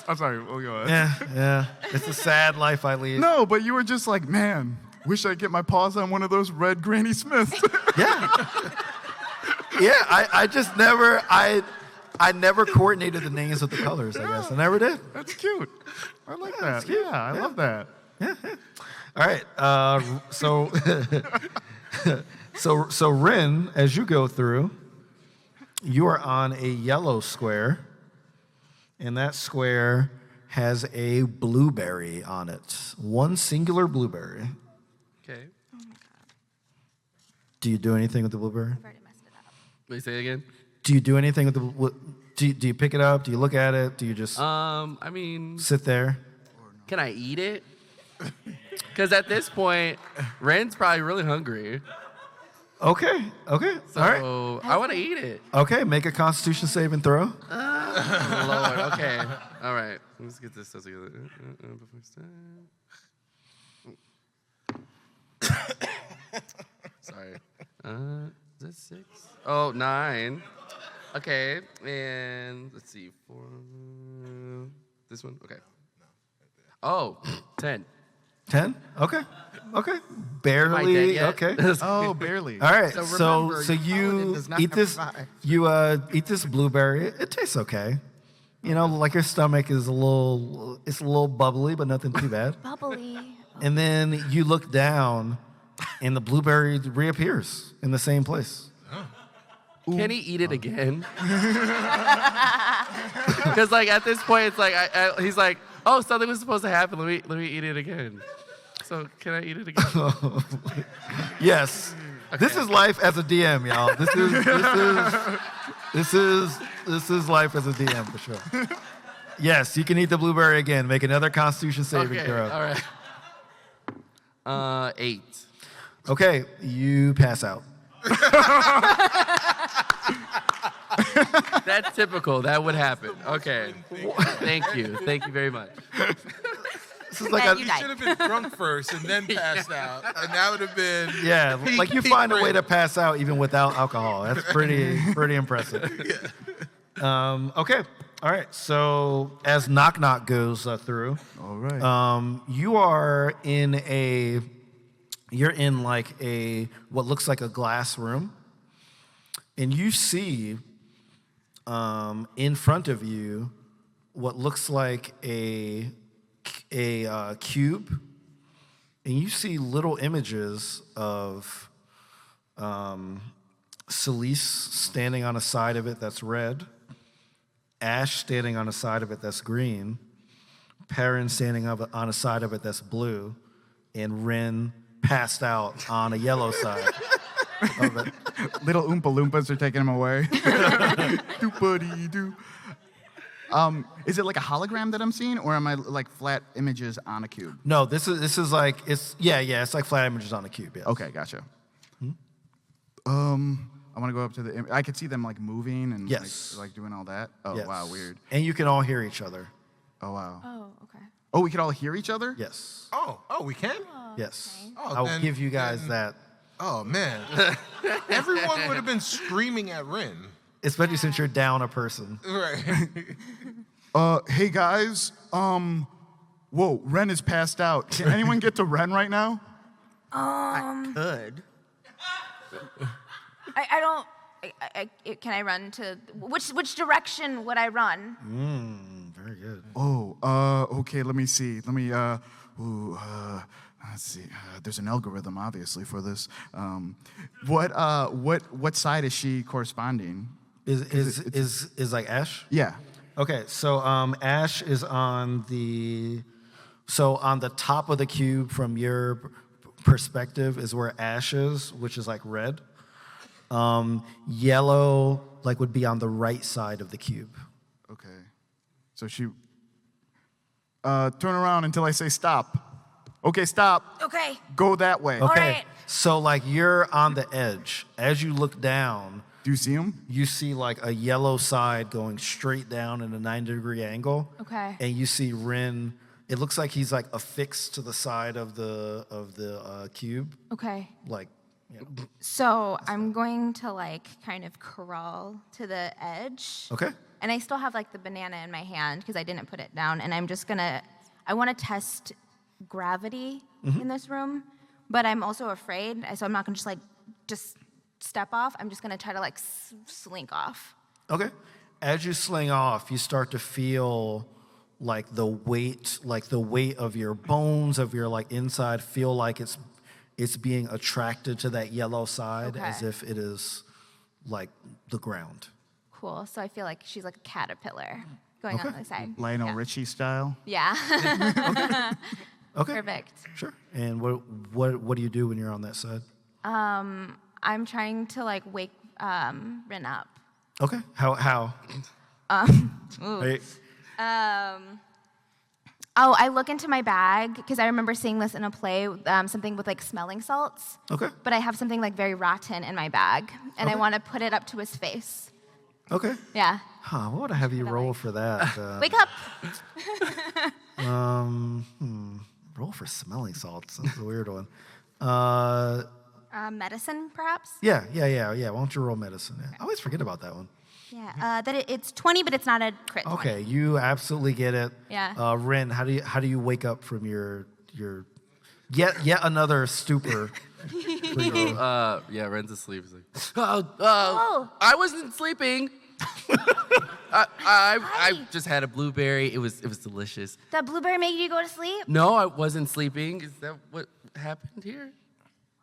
I'm sorry. We'll go ahead. Yeah. It's a sad life I lead. No, but you were just like, man, wish I could get my paws on one of those red Granny Smiths. Yeah. Yeah. I just never. I never coordinated the names of the colors. I guess I never did. That's cute. I like that. that's cute. Yeah, I love that. All right. So Rin, as you go through, you are on a yellow square, and that square has a blueberry on it. One singular blueberry. Okay. Do you do anything with the blueberry? I've already messed it up. Wait, say it again. Do you do anything with the? Do you pick it up? Do you look at it? Do you just I mean, sit there? can I eat it? Because at this point, Ren's probably really hungry. Okay. Okay. So All right. I want to eat it. Okay. Make a Constitution saving throw. Lord, okay. All right. Let's get this stuff together. Sorry. Is that 6? Oh, 9. Okay. And let's see. 4. This one? Okay. Oh, 10. 10. Okay. Okay. Am I dead Barely. yet? Okay. Oh, barely. All right, So so remember, your paladin you does not eat have this. survived. You eat this blueberry. It tastes okay. You know, like your stomach is it's a little bubbly, but nothing too bad. Bubbly. And then you look down, and the blueberry reappears in the same place. Can he eat it again? Because like at this point, it's like he's like, oh, something was supposed to happen. Let me eat it again. So can I eat it again? Yes, this is life as a DM, y'all. This is life as a DM for sure. Yes, you can eat the blueberry again. Make another Constitution saving Okay, throw. all right. 8. Okay, you pass out. That's typical. That would happen. Okay. Thank you. Thank you very much. This is like And a, you You died. should have been drunk first and then passed out, and that would have been yeah, peak- like you peak find a way Rin. to pass out even without alcohol. That's pretty impressive. Okay, all right. So as Knock Knock goes through, All right. you're in like a what looks like a glass room, and you see in front of you what looks like a cube, and you see little images of Celise standing on a side of it that's red, Ash standing on a side of it that's green, Perrin standing on a side of it that's blue, and Rin passed out on a yellow side of it. Little Oompa Loompas are taking him away. Doopity-doo. Is it like a hologram that I'm seeing, or am I like flat images on a cube? No, this is like it's like flat images on a cube. Yes. Okay, gotcha. I want to go up to the. I could see them like moving and Yes. like doing all that. Oh Yes. wow, weird. And you can all hear each other. Oh wow. Oh, okay. Oh, we could all hear each other. Yes. Oh, we can? Yes. Oh, I'll then- give you guys then- that, Oh, man. Everyone would have been screaming at Rin. especially since you're down a person. Right. Hey guys, whoa, Ren is passed out. Can anyone get to Ren right now? Good. I don't. Can I run to which direction would I run? Very good. Oh, okay, let me see. Let's see. There's an algorithm, obviously, for this. What side is she corresponding? Is like Ash? Yeah. Okay, so Ash is on the top of the cube from your perspective is where Ash is, which is like red. Yellow like would be on the right side of the cube. Okay. So she turn around until I say stop. Okay, stop. Okay. Go that way. Okay. right. So like you're on the edge. As you look down, Do you see him? you see like a yellow side going straight down in a 90-degree angle. Okay. And you see Rin. It looks like he's like affixed to the side of the cube. Okay. Like, So I'm going to like kind of crawl to the edge. okay. And I still have like the banana in my hand because I didn't put it down. And I'm just gonna, I want to test gravity in this room, but I'm also afraid. So I'm not gonna just step off. I'm just gonna try to like slink off. Okay. As you sling off, you start to feel like the weight of your bones, of your like inside, feel like it's being attracted to that yellow side as Okay. if it is like the ground. Cool. So I feel like she's like a caterpillar going on the side. Lionel yeah. Richie style. Yeah. Okay. Perfect. Sure. And what do you do when you're on that side? I'm trying to like wake Rin up. Okay. How? Right. Oh, I look into my bag because I remember seeing this in a play, something with like smelling salts. Okay. But I have something like very rotten in my bag, and I Okay. want to put it up to his face. Okay. Yeah. Huh, what would I have you roll for that? Wake up. Roll for smelling salts. That's a weird one. Medicine, perhaps? Yeah. Why don't you roll medicine? Yeah. I always forget about that one. Yeah. It's 20, but it's not a crit 20. Okay, you absolutely get it. Yeah. Rin, how do you wake up from your yet another stupor? Yeah, Ren's asleep. He's like, Oh. I wasn't sleeping. I just had a blueberry. It was delicious. That blueberry made you go to sleep? No, I wasn't sleeping. Is that what happened here?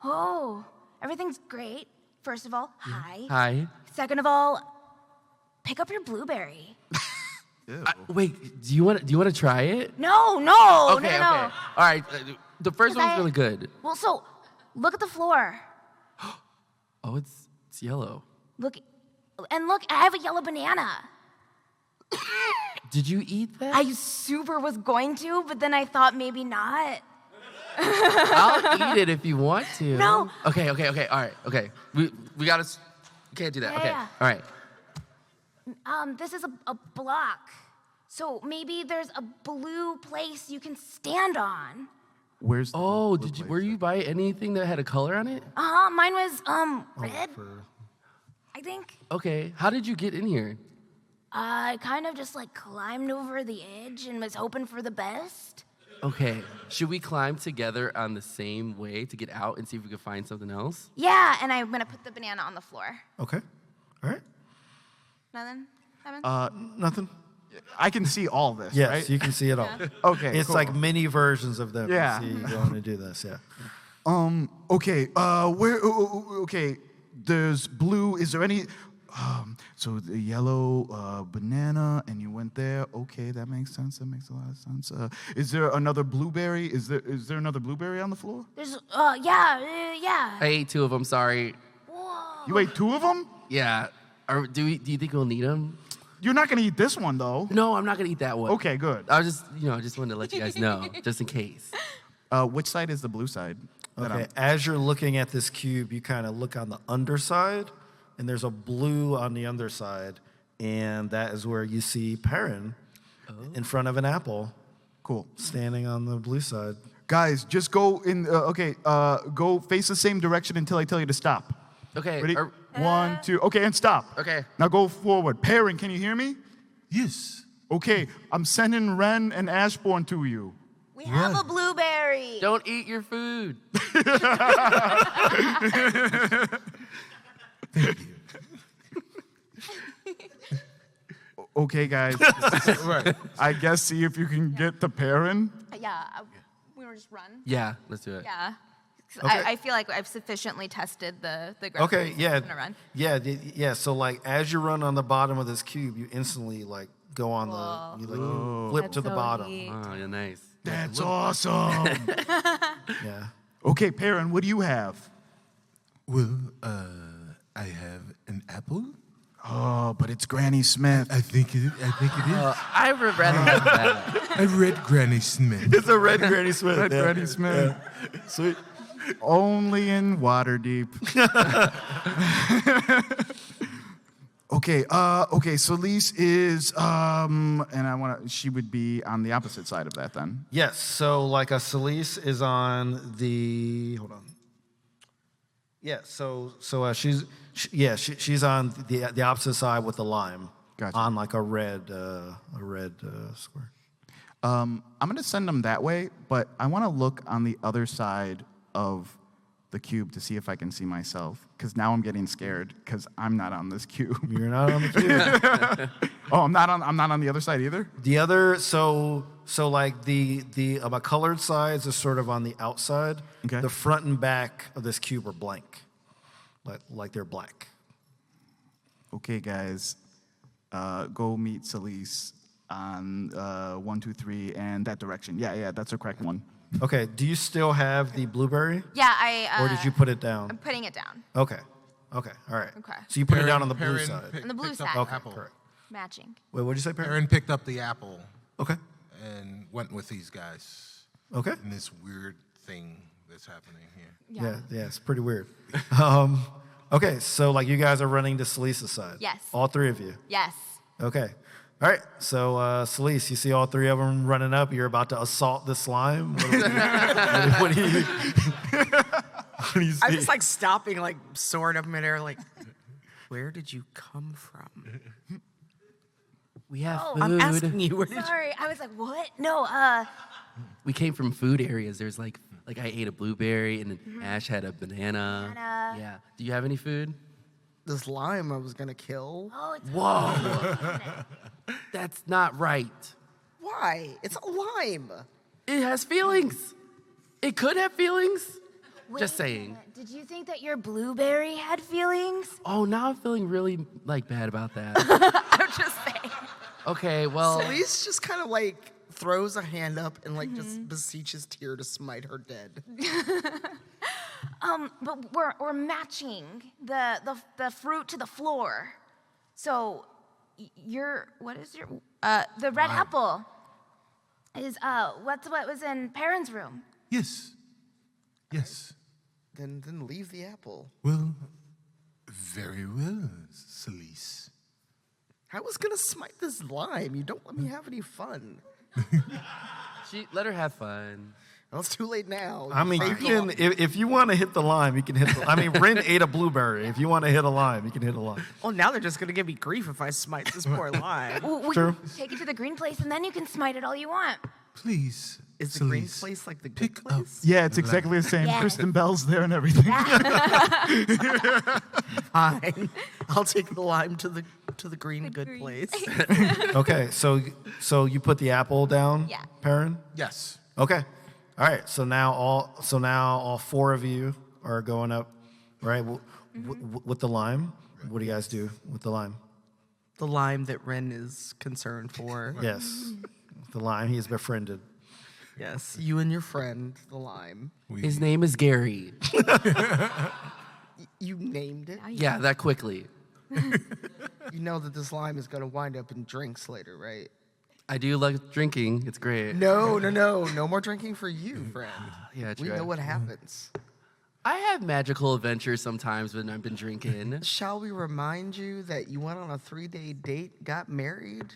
Oh, everything's great. First of all, hi. Hi. Second of all, pick up your blueberry. Wait, do you want to try it? No, no, Okay. no. All right. The first 'Cause one's I- really good. Well, so look at the floor. Oh, it's yellow. Look, I have a yellow banana. Did you eat that? I super was going to, but then I thought maybe not. I'll eat it if you want to. No. Okay. All right. Okay. We gotta. Can't do that. Okay. Yeah. All right. This is a block. So maybe there's a blue place you can stand on. Where's the Oh, blue were place? you buy anything that had a color on it? Mine was red. I think. Okay. How did you get in here? I kind of just like climbed over the edge and was hoping for the best. Okay. Should we climb together on the same way to get out and see if we can find something else? Yeah, and I'm gonna put the banana on the floor. Okay. All right. Nothing? Evan? Nothing. I can see all this, Yes, right? you can see it all. Okay, It's cool. like mini versions of them. Yeah. You see going to do this. Yeah. Okay, okay, there's blue. Is there any, so the yellow banana, and you went there. Okay, that makes sense. That makes a lot of sense. Is there another blueberry? Is there another blueberry on the floor? There's yeah. I ate 2 of them. Sorry. You ate 2 of them? Yeah. Do you think we'll need them? You're not gonna eat this one, though. No, I'm not gonna eat that one. Okay, good. I was just wanted to let you guys know, just in case. Which side is the blue side? that Okay. I'm- As you're looking at this cube, you kind of look on the underside, and there's a blue on the underside, and that is where you see Perrin in front of an apple, Cool. standing on the blue side. Guys, just go in. Go face the same direction until I tell you to stop. Okay. Ready? 1, 2. Okay, and stop. Okay. Now go forward. Perrin, can you hear me? Yes. Okay, I'm sending Ren and Ashbourne to you. We have a blueberry. Don't eat your food. Okay, guys. Right. I guess see if you can get the Perrin. Yeah, we were just run. Yeah, let's do it. Yeah. 'Cause Okay. I feel like I've sufficiently tested the ground. Okay, rules. yeah, I'm gonna run. yeah. So like, as you run on the bottom of this cube, you instantly like go on you like flip That's to the so bottom. neat. Oh, yeah, nice. That's awesome. Yeah. Okay, Perrin, what do you have? Well, I have an apple. Oh, but it's Granny Smith. I think it is. I would rather have that. I read Granny Smith. It's a red Granny Smith. Red Granny Smith. Sweet. Only in Waterdeep. Okay, so Lise is, and she would be on the opposite side of that then. Yes. So like a Celise is on the. Hold on. Yeah. So she's on the opposite side with the lime. Gotcha. On like a red square. I'm going to send them that way, but I want to look on the other side of the cube to see if I can see myself, because now I'm getting scared because I'm not on this cube. You're not on the cube. Oh, I'm not on the other side either? The other, so like the colored sides are sort of on the outside. Okay. The front and back of this cube are blank, like they're black. Okay, guys, go meet Celise on 1, 2, 3, and that direction. Yeah, that's the correct one. Okay. Do you still have the blueberry, Yeah, or did you put it I'm down? putting it down. Okay. All right. Okay. So you put it down on the blue Perrin side. On the blue picked up side. the Okay. apple. Correct. Matching. Wait, what did you say, Perry? Perrin picked up the apple Okay. and went with these guys Okay. in this weird thing that's happening here. Yeah, it's pretty weird. Okay, so like you guys are running to Celise's side. Yes. All three of you. Yes. Okay. All right. So Celise, you see all three of them running up. You're about to assault the slime. What do you see? I'm just like stopping, like sword up midair, like, where did you come from? We have Oh, food. I'm asking you, where did you? Sorry, I was like, what? No, We came from food areas. There's like I ate a blueberry, and then Ash had a banana. Banana. Yeah. Do you have any food? This lime I was gonna kill. oh, it's Whoa. That's not right. Why? It's a lime. It has feelings. It could have feelings. Wait Just a saying. minute, Did you think that your blueberry had feelings? Oh, now I'm feeling really like bad about that. I'm just saying. Okay, well. Celise just kind of like throws a hand up and like just beseeches Tyr to smite her dead. But we're matching the fruit to the floor. So what is your the red apple is what was in Perrin's room. Yes. Then leave the apple. Well, very well, Celise. I was gonna smite this lime. You don't let me have any fun. Let her have fun. Well, it's too late now. I mean, you can if you want to hit the lime, you can hit. I mean, Rin ate a blueberry. If you want to hit a lime, you can hit a lime. Well, now they're just gonna give me grief if I smite this poor lime. We True. take it to the green place, and then you can smite it all you want. Please, Is the green Celise, place like the good pick up. place? Yeah, it's exactly the same. Yeah. Kristen Bell's there and everything. Fine. I'll take the lime to the green good place. Okay, so you put the apple down, Yeah. Perrin? Yes. Okay. All right. So now all four of you are going up, right? With the lime. What do you guys do with the lime? The lime that Ren is concerned for. Yes. The lime. He is befriended. Yes, you and your friend, the lime. His name is Gary. You named it. Yeah, that quickly. You know that this lime is gonna wind up in drinks later, right? I do like drinking. It's great. No more drinking for you, friend. Yeah, We true. know what happens. I have magical adventures sometimes when I've been drinking. Shall we remind you that you went on a 3-day date, got married?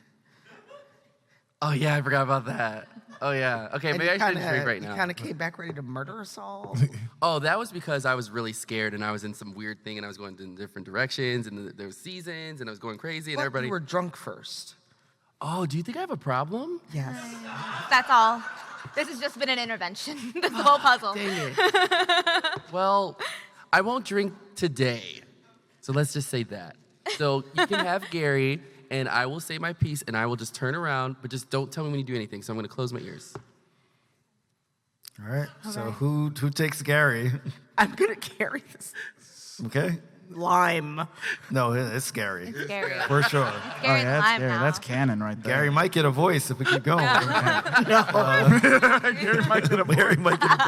Oh yeah, I forgot about that. Oh yeah. Okay, and maybe I you shouldn't drink right You now. kind of came back ready to murder us all. Oh, that was because I was really scared and I was in some weird thing and I was going in different directions and there was seasons and I was going crazy and But everybody. you were drunk first. Oh, do you think I have a problem? Yes. That's all. This has just been an intervention. This whole puzzle. Dang it. Well, I won't drink today. So let's just say that. So you can have Gary, and I will say my piece, and I will just turn around, but just don't tell me when you do anything. So I'm going to close my ears. All right. So who takes Gary? I'm gonna carry this Okay. lime. No, it's Gary. Scary. For sure. Scary that's lime scary. now. That's canon right there. Gary might get a voice if we keep going. Gary might get a Gary might get a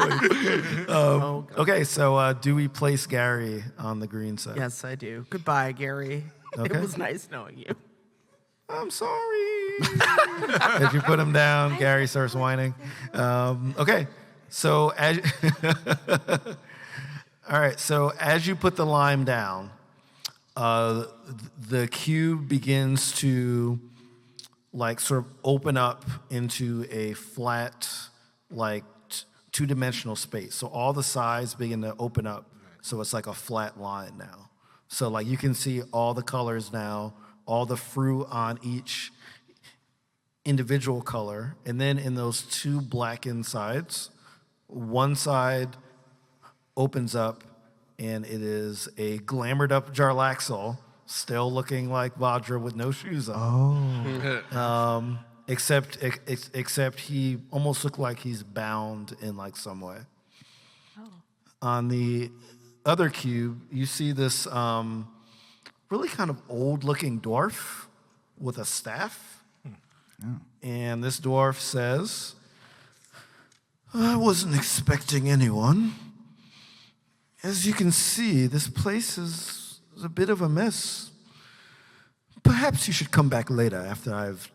voice. Okay, so do we place Gary on the green side? Yes, I do. Goodbye, Gary. Okay. It was nice knowing you. I'm sorry. As you put him down, Gary starts whining. Okay, so as all right, so as you put the lime down, the cube begins to like sort of open up into a flat, like two-dimensional space. So all the sides begin to open up. So it's like a flat line now. So like you can see all the colors now, all the fruit on each individual color. And then in those two blackened sides, one side opens up and it is a glamored up Jarlaxle, still looking like Vajra with no shoes on. Except he almost looked like he's bound in like some way. On the other cube, you see this really kind of old-looking dwarf with a staff. And this dwarf says, I wasn't expecting anyone. As you can see, this place is a bit of a mess. Perhaps you should come back later after I've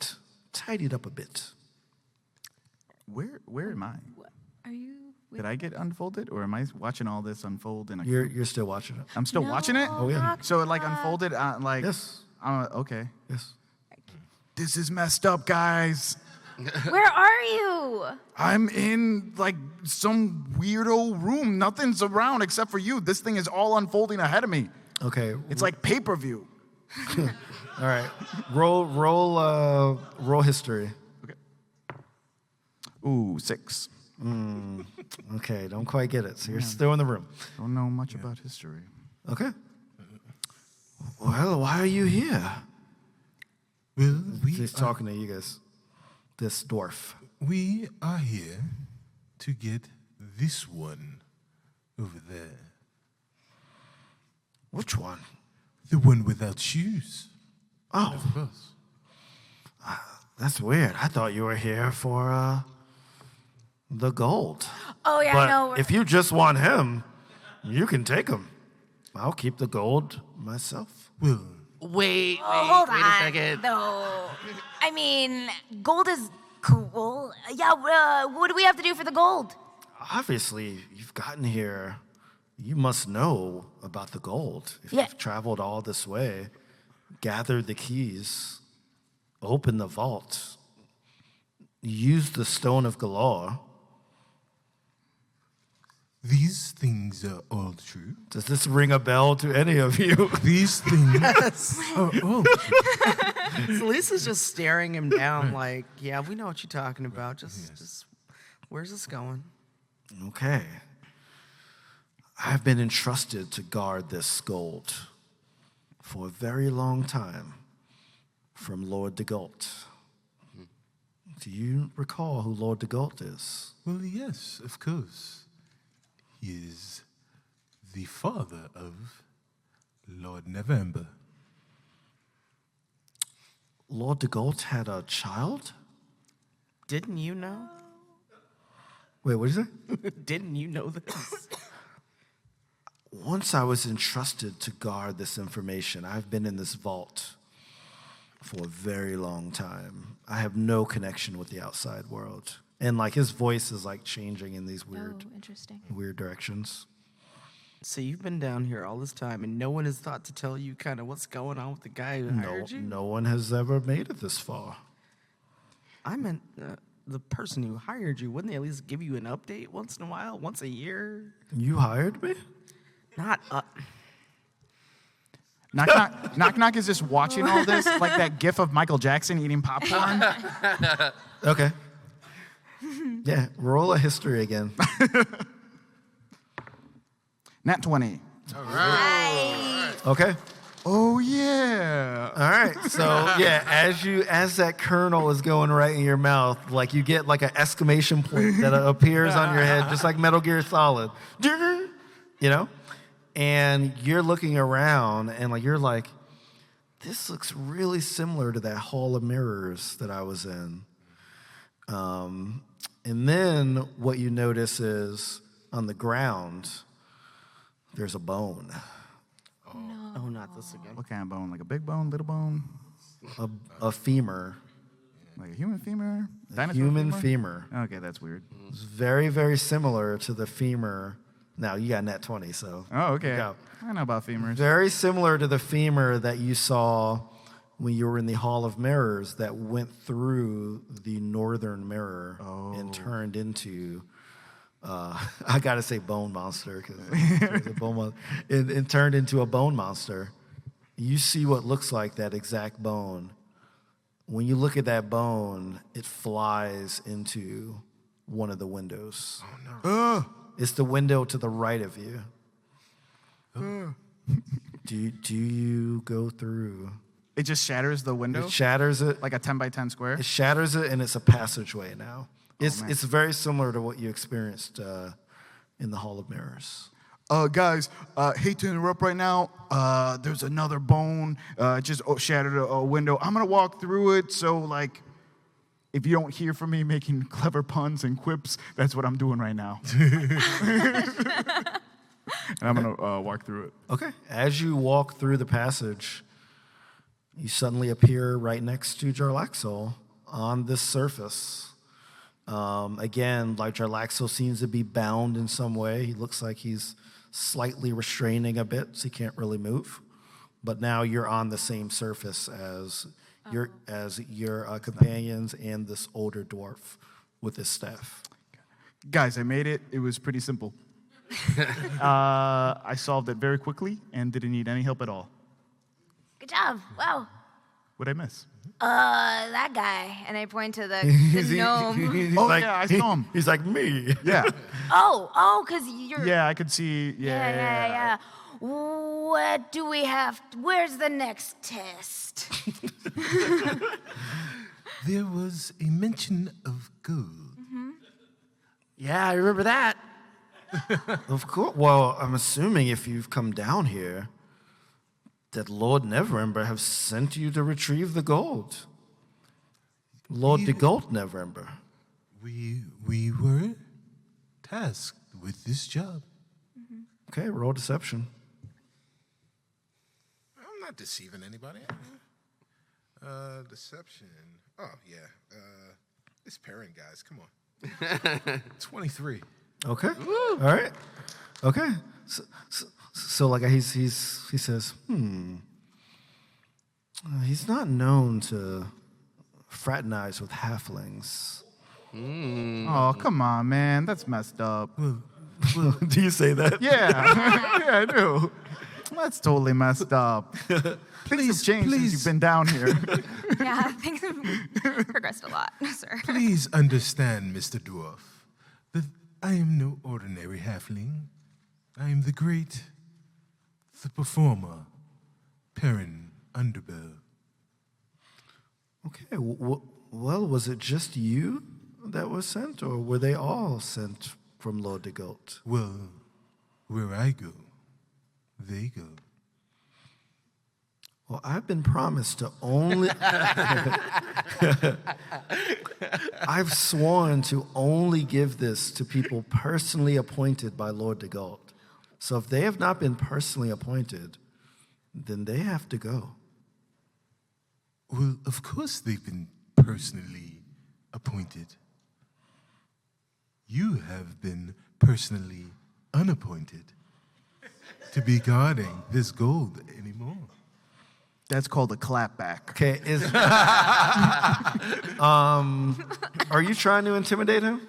tidied up a bit. Where am I? Are you? Did I get unfolded, or am I watching all this unfold in a? You're still watching it. I'm still watching it. Oh, yeah. So it like unfolded, like. Yes. Okay. Yes. This is messed up, guys. Where are you? I'm in like some weirdo room. Nothing's around except for you. This thing is all unfolding ahead of me. Okay. It's like pay-per-view. All right. Roll history. Ooh, 6. Okay, don't quite get it. So you're still in the room. Don't know much about history. Okay. Well, why are you here? Well, He's talking to you guys. This dwarf. we are here to get this one over there. Which one? The one without shoes. Oh, Of course. that's weird. I thought you were here for the gold. Oh yeah, But no. if you just want him, you can take him. I'll keep the gold myself. Well, Wait Hold a on. second. No. I mean, gold is cool. Yeah. What do we have to do for the gold? Obviously, you've gotten here. You must know about the gold. If Yeah. you've traveled all this way, gathered the keys, opened the vault, used the stone of Galore. these things are all true. Does this ring a bell to any of you? These things are all true. So Lisa's just staring him down like, yeah, we know what you're talking about. Just where's this going? Okay. I've been entrusted to guard this gold for a very long time from Lord DeGault. Do you recall who Lord DeGault is? Well, yes, of course. He is the father of Lord November. Lord DeGault had a child? Didn't you know? Wait, what did you say? Didn't you know this? Once I was entrusted to guard this information, I've been in this vault for a very long time. I have no connection with the outside world. And like his voice is like changing in these Interesting. weird directions. So you've been down here all this time, and no one has thought to tell you kind of what's going on with the guy who hired you? No one has ever made it this far. I meant the person who hired you. Wouldn't they at least give you an update once in a while, once a year? You hired me? Not Knock Knock is just watching all this like that gif of Michael Jackson eating popcorn. Okay. Yeah, roll a history again. Nat 20. Okay. Oh yeah. All right. So yeah, as that kernel is going right in your mouth, like you get like an exclamation point that appears on your head, just like Metal Gear Solid. You know? And you're looking around and like you're like, this looks really similar to that Hall of Mirrors that I was in. And then what you notice is on the ground, there's a bone. Oh, not this again. What kind of bone? Like a big bone, little bone? A femur. Like a human femur? Dinosaur Human femur. Okay, that's weird. It's very, very similar to the femur. Now, you got nat 20, so. Oh, okay. Yeah. I know about femurs. Very similar to the femur that you saw when you were in the Hall of Mirrors that went through the northern mirror and turned into, I gotta say bone monster, because it's a bone monster. It turned into a bone monster. You see what looks like that exact bone. When you look at that bone, it flies into one of the windows. Oh, no. It's the window to the right of you. Do you go through? It just shatters the window? It shatters it. Like a 10 by 10 square? It shatters it, and it's a passageway now. man. It's very similar to what you experienced in the Hall of Mirrors. Guys, hate to interrupt right now. There's another bone just shattered a window. I'm going to walk through it, so, like, if you don't hear from me making clever puns and quips, that's what I'm doing right now. And I'm going to walk through it. Okay. As you walk through the passage, you suddenly appear right next to Jarlaxle on this surface. Again, like Jarlaxle seems to be bound in some way. He looks like he's slightly restraining a bit, so he can't really move. But now you're on the same surface as your companions and this older dwarf with his staff. Guys, I made it. It was pretty simple. I solved it very quickly and didn't need any help at all. Good job. Wow. What'd I miss? That guy. And I point to the gnome. He's Oh, like, yeah, I saw him. He's like me. Yeah. Because you're. Yeah, I could see. Yeah. What do we have? Where's the next test? There was a mention of gold. Yeah, I remember that. Of course. Well, I'm assuming if you've come down here, that Lord Neverember have sent you to retrieve the gold. Lord de Gold Neverember. We were tasked with this job. Okay, roll deception. I'm not deceiving anybody. Deception. Oh, yeah. This pairing, guys. Come on. 23. Okay. All right. Okay. So like he says, he's not known to fraternize with halflings. Oh, come on, man. That's messed up. Do you say that? Yeah. Yeah, I do. That's totally messed up. Things have changed since you've been down here. Yeah, things have progressed a lot, sir. Please understand, Mr. Dwarf, that I am no ordinary halfling. I am the performer, Perrin Underbow. Okay. Well, was it just you that was sent, or were they all sent from Lord de Gold? Well, where I go, they go. Well, I've been promised to only. I've sworn to only give this to people personally appointed by Lord de Gold. So if they have not been personally appointed, then they have to go. Well, of course they've been personally appointed. You have been personally unappointed to be guarding this gold anymore. That's called a clapback. Okay, are you trying to intimidate him?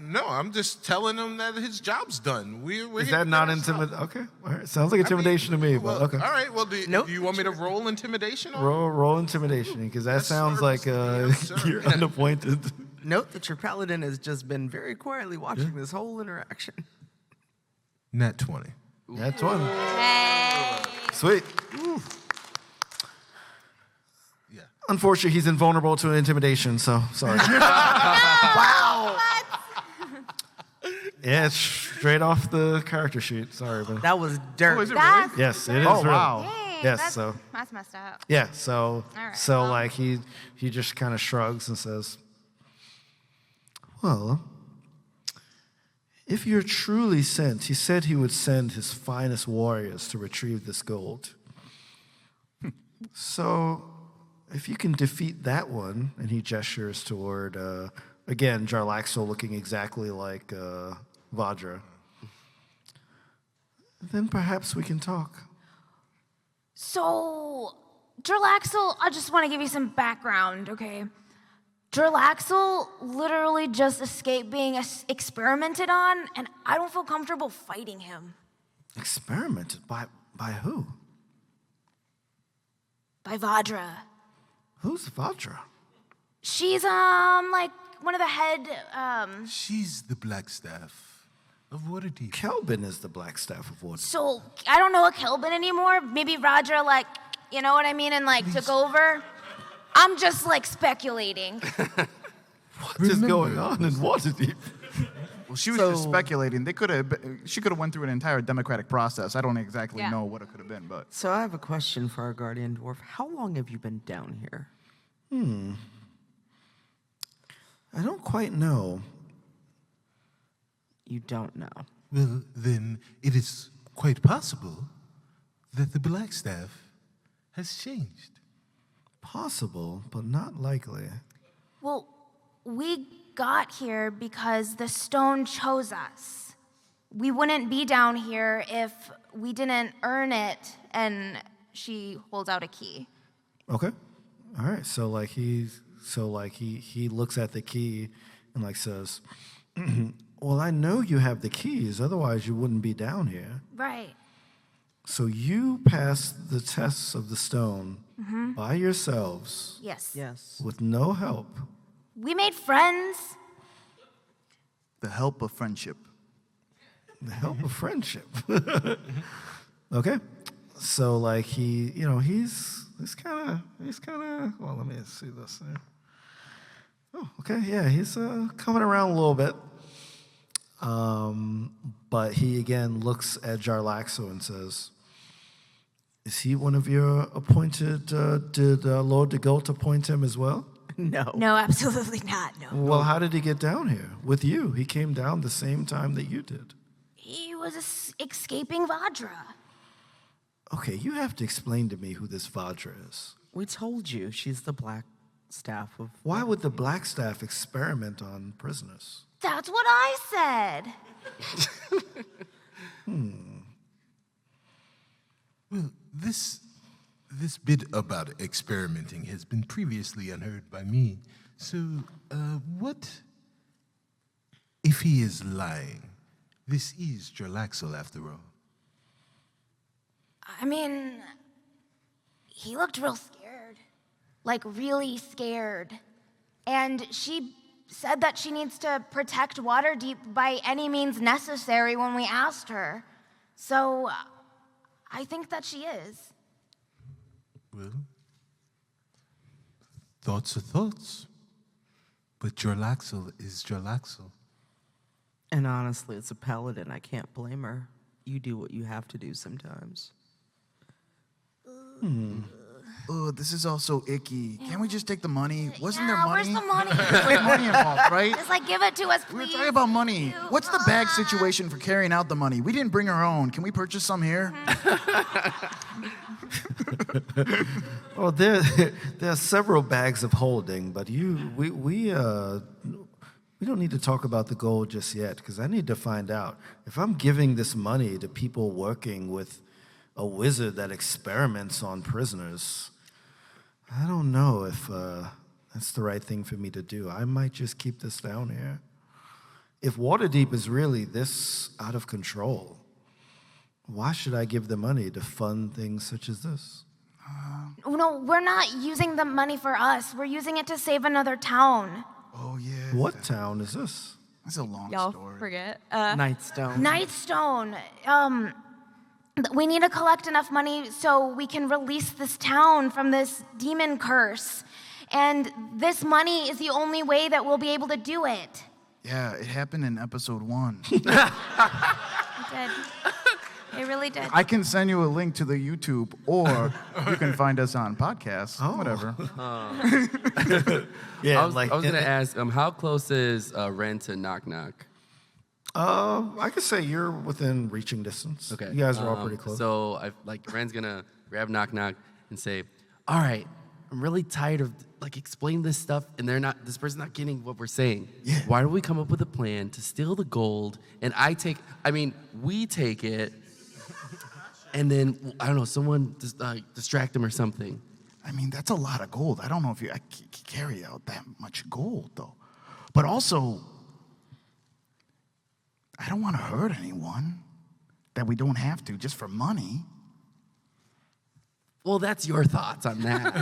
No, I'm just telling him that his job's done. We're Is here that to not get our stuff. intimidation? Okay, all right. Sounds like intimidation to me, Well, but okay. All right. Well, do Nope. you want me to roll intimidation on him? Roll intimidation, because that Yes, sounds sir, like Mr. Yes, sir. you're unappointed. Note that your paladin has just been very quietly watching this whole interaction. Nat 20. That's one. Hey. Sweet. Yeah. Unfortunately, he's invulnerable to intimidation, so sorry. Wow. Yeah, it's straight off the character sheet. Sorry, but That was dirt. That's yes, it is Oh, real. wow. Dang, Yes, that's, so that's messed up. yeah, so right, so well. like he just kind of shrugs and says, "Well, if you're truly sent, he said he would send his finest warriors to retrieve this gold. So, if you can defeat that one," and he gestures toward again Jarlaxle looking exactly like Vajra, "then perhaps we can talk." So, Jarlaxle, I just want to give you some background, okay? Jarlaxle literally just escaped being experimented on, and I don't feel comfortable fighting him. Experimented by who? By Vajra. Who's Vajra? She's like one of the head She's the Black Staff of Waterdeep. Kelvin is the Black Staff of Water. so I don't know a Kelvin anymore. Maybe Vajra like, you know what I mean, and like took over. I'm just like speculating. What is going on in Waterdeep? Well, she was just speculating. She could have went through an entire democratic process. I don't exactly Yeah. know what it could have been, but So I have a question for our guardian dwarf. How long have you been down here? I don't quite know. You don't know. Well, then it is quite possible that the Black Staff has changed. Possible, but not likely. Well, we got here because the stone chose us. We wouldn't be down here if we didn't earn it, and she holds out a key. Okay. All right. So like he looks at the key and like says, "Well, I know you have the keys, otherwise you wouldn't be down here. Right. So you passed the tests of the stone by yourselves Yes. Yes. with no help. We made friends. the help of friendship. The help of friendship." Okay. So like he's kind of well, let me see this there. Oh, okay, yeah, he's coming around a little bit. But he again looks at Jarlaxo and says, "Is he one of your appointed? Did Lord de Gault appoint him as well?" No. No, absolutely not. No. Well, how did he get down here with you? He came down the same time that you did. He was escaping Vajra. Okay, you have to explain to me who this Vajra is. We told you she's the black staff of. Why would the Black Staff experiment on prisoners? That's what I said. Well, this bit about experimenting has been previously unheard by me. So, what if he is lying? This is Jarlaxle, after all. I mean, he looked real scared. Like, really scared. And she said that she needs to protect Waterdeep by any means necessary when we asked her. So, I think that she is. Well, thoughts are thoughts. But Jarlaxle is Jarlaxle. And honestly, it's a paladin. I can't blame her. You do what you have to do sometimes. Oh, this is all so icky. Can't we just take the money? Wasn't there Yeah, money? where's the money? There's like money involved, right? Just like, give it to us, We were please. talking about money. What's the bag situation for carrying out the money? We didn't bring our own. Can we purchase some here? Well, there are several bags of holding, but we don't need to talk about the gold just yet, because I need to find out if I'm giving this money to people working with a wizard that experiments on prisoners. I don't know if that's the right thing for me to do. I might just keep this down here if Waterdeep is really this out of control, why should I give the money to fund things such as this? No, we're not using the money for us. We're using it to save another town. Oh, yeah. What town is this? That's a long Y'all story. forget. Nightstone. Nightstone. We need to collect enough money so we can release this town from this demon curse. And this money is the only way that we'll be able to do it. Yeah, it happened in episode 1. It did. It really did. I can send you a link to the YouTube, or you can find us on podcasts. Whatever. Yeah, I was gonna ask, how close is Ren to Knock Knock? I could say you're within reaching distance. Okay. You guys are all pretty close. So Ren's gonna grab Knock Knock and say, "All right, I'm really tired of explaining this stuff, and this person's not getting what we're saying. Yeah. Why don't we come up with a plan to steal the gold, and we take it, and then I don't know, someone just distract them or something." I mean, that's a lot of gold. I don't know if I can carry out that much gold, though. But also, I don't want to hurt anyone that we don't have to just for money. Well, that's your thoughts on that.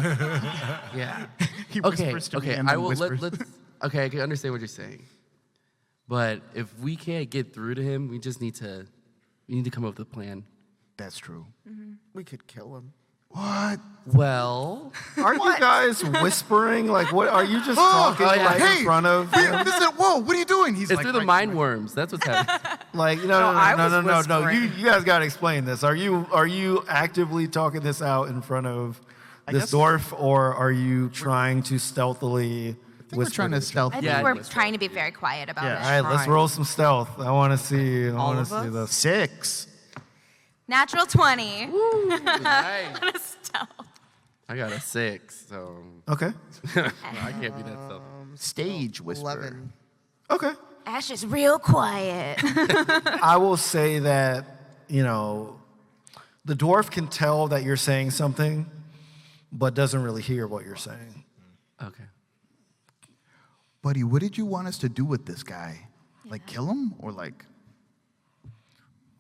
Yeah. He Okay. whispers to me Okay. and I then will. whispers. Okay. I can understand what you're saying, but if we can't get through to him, we need to come up with a plan. That's true. We could kill him. What? Well, Are you guys whispering? Like, what? Are you just talking hey, in front of him? Whoa, what are you doing? He's it's like, through the right- mind worms. That's what's happening. Like, I was no. whispering. You guys got to explain this. Are you actively talking this out in front of this guess- dwarf, or are you trying to stealthily I think we're whisper trying to stealth. I think Yeah, we're whisper. trying to be very quiet about Yeah. it. All right, let's roll some stealth. I want to see. All of see us? this. 6. Natural 20. Nice. Stealth. I got a 6, so Okay. I can't be that stuff. Stage whisper. 11. Okay. Ash is real quiet. I will say that, the dwarf can tell that you're saying something, but doesn't really hear what you're saying. Okay. Buddy, what did you want us to do with this guy? Like kill him or like?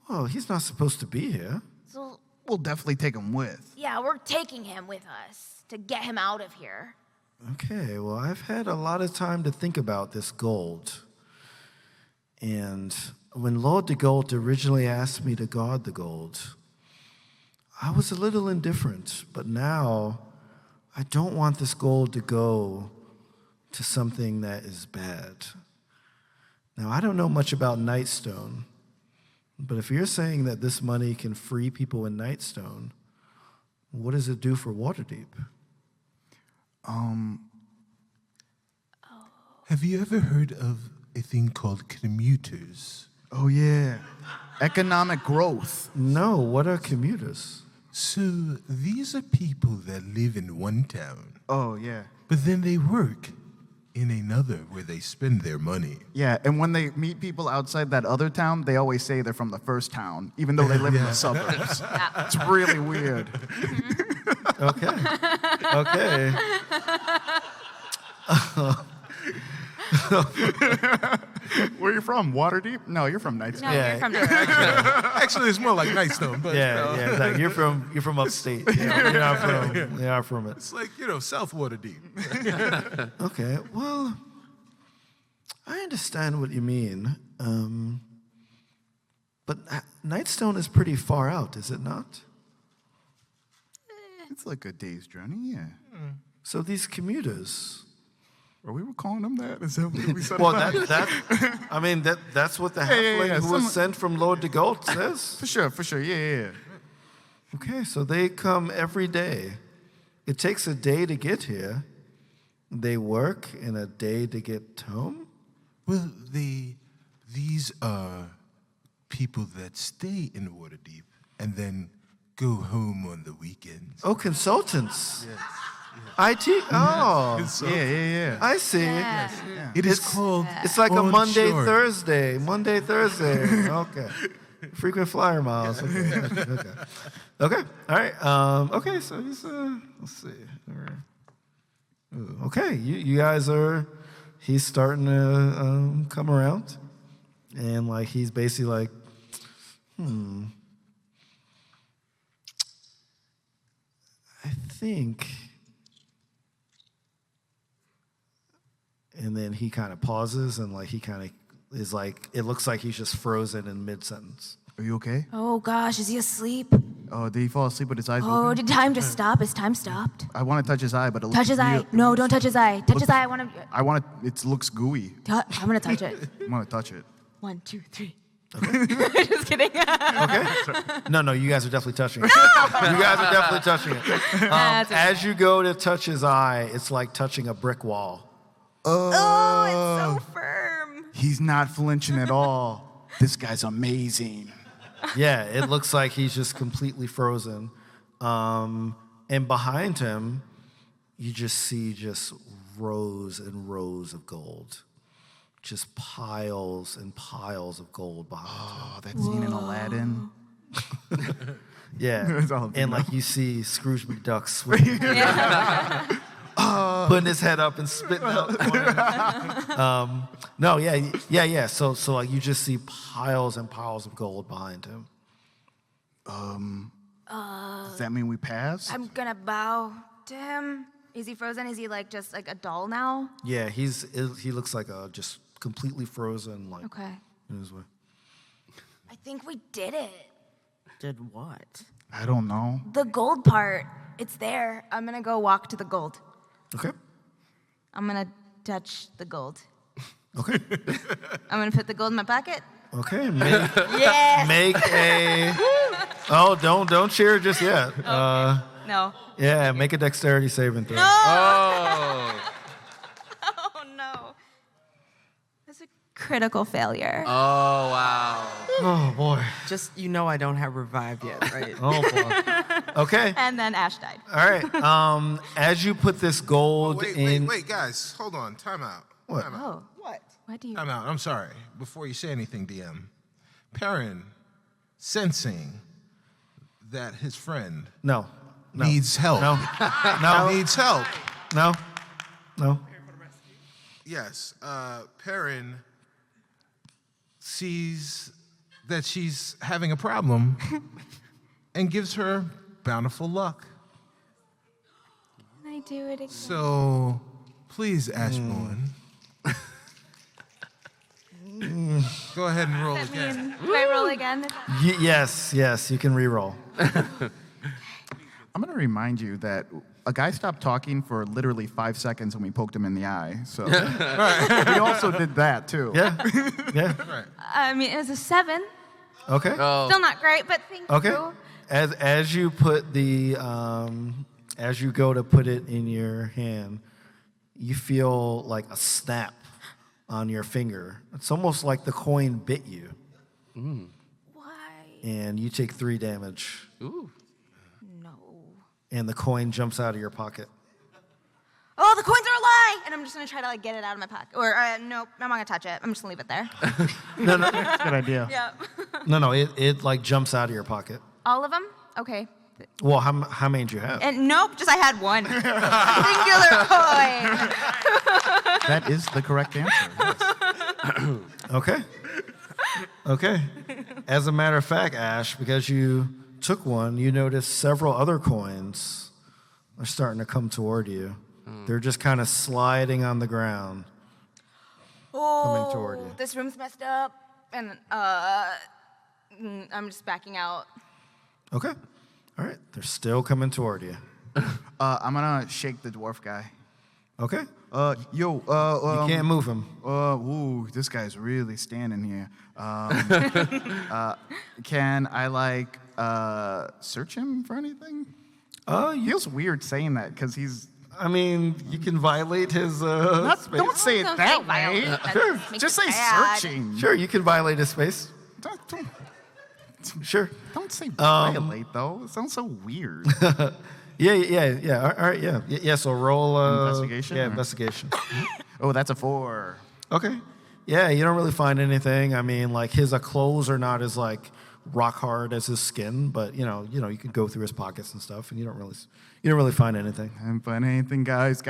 Oh, he's not supposed to be here. So, We'll definitely take him with. yeah, we're taking him with us to get him out of here. Okay, well, I've had a lot of time to think about this gold. And when Lord de Gold originally asked me to guard the gold, I was a little indifferent, but now I don't want this gold to go to something that is bad. Now, I don't know much about Nightstone, but if you're saying that this money can free people in Nightstone, what does it do for Waterdeep? Have you ever heard of a thing called commuters? Oh yeah, economic growth. No, what are commuters? So these are people that live in one town, Oh yeah, but then they work in another where they spend their money. yeah. And when they meet people outside that other town, they always say they're from the first town, even though they live in the suburbs. It's really weird. Okay. Okay. Where are you from? Waterdeep? No, you're from Nightstone. No, Yeah. you're from Actually, it's more like Nightstone, but Yeah, it's like you're from upstate. You're not from it. it's like, South Waterdeep. Okay. Well, I understand what you mean. But Nightstone is pretty far out, is it not? It's like a day's journey. Yeah. So these commuters. Are we calling them that? Is that what we said? Well, about it? that's what the yeah, halfling yeah. who was Some- sent from Lord de Gold says. For sure. Yeah. Okay, so they come every day. It takes a day to get here. They work and a day to get home? Well, these are people that stay in Waterdeep and then go home on the weekends. Oh, consultants. IT? Oh, Yeah. I see. It is It's- called It's like a Monday, onshore. Thursday. Okay. Frequent flyer miles. Okay. All right. Okay, so he's, let's see. Ooh, okay, you guys he's starting to come around. And like he's basically like, I think. And then he kind of pauses and like he kind of is like, it looks like he's just frozen in mid-sentence. Are you okay? Oh gosh, is he asleep? Oh, did he fall asleep with his eyes Oh, open? did time just stop? Is time stopped? I want to touch his eye, but it looks Touch his eye. No, don't touch his eye. Touch his eye. I want to. I want to. It looks gooey. I'm gonna touch it. I want to touch it. 1, 2, 3. Just kidding. Okay. No, you guys are definitely touching it. You guys are definitely touching it. As you go to touch his eye, it's like touching a brick wall. Oh, it's so firm. He's not flinching at all. This guy's amazing. Yeah, it looks like he's just completely frozen. And behind him, you just see just rows and rows of gold. Just piles and piles of gold behind him. Oh, that scene in Aladdin. Yeah, That's all I'm and like you see Scrooge McDuck swinging, putting his head up and spitting out coin. No, yeah. So like you just see piles and piles of gold behind him. Does that mean we pass? I'm gonna bow to him. Is he frozen? Is he like just like a doll now? Yeah, he looks like a just completely frozen, like Okay. in his way. I think we did it. Did what? I don't know. The gold part, it's there. I'm gonna go walk to the gold. Okay. I'm gonna touch the gold. Okay. I'm gonna put the gold in my pocket. Okay. Make, Yes. make a. Oh, don't cheer just yet. No. Yeah, make a dexterity saving throw. Oh. Oh no. That's a critical failure. Oh, wow. Oh boy. Just I don't have revive yet, right? Oh boy. Okay. And then Ash died. All right. As you put this gold in. Wait, guys. Hold on. Time out. What? Time out. Oh. What? What do you? Time out. I'm sorry. Before you say anything, DM. Perrin, sensing that his friend No. needs help. No. No. Needs help. No. No. Yes. Perrin sees that she's having a problem and gives her bountiful luck. Can I do it again? So, please, Ashbourne, go ahead and roll again. Do I roll again? Yes. You can re-roll. I'm going to remind you that a guy stopped talking for literally 5 seconds when we poked him in the eye. So we also did that, too. Yeah. Yeah. I mean, it was a 7. Okay. Oh. Still not great, but thank Okay. you. As you put the as you go to put it in your hand, you feel like a snap on your finger. It's almost like the coin bit you, Why? and you take 3 damage. Ooh. No. And the coin jumps out of your pocket. Oh, the coins are a lie! And I'm just gonna try to like get it out of my pocket. Or nope, I'm not gonna touch it. I'm just gonna leave it there. No, That's a good idea. Yeah. no. It like jumps out of your pocket. All of them? Okay. Well, how many do you have? And nope, just I had one. Singular coin. That is the correct answer. Yes. Okay. As a matter of fact, Ash, because you took one, you notice several other coins are starting to come toward you. They're just kind of sliding on the ground. Oh, toward you. this room's messed up. And I'm just backing out. Okay. All right. They're still coming toward you. I'm going to shake the dwarf guy. Okay. You You can't move him. Ooh, this guy's really standing here. Can I search him for anything? Feels weird saying that because he's. I mean, you can violate his space. Don't say it Don't that say violent. way. That makes Just it say bad. searching. Sure, you can violate his space. Don't Sure. say violate though. It sounds so weird. Yeah. All right, yeah. Yeah, so roll Investigation, Yeah, or- investigation. Oh, that's a 4. Okay. Yeah, you don't really find anything. I mean, like his clothes are not as like rock hard as his skin, but you can go through his pockets and stuff, and you don't really find anything. I haven't found anything, guys.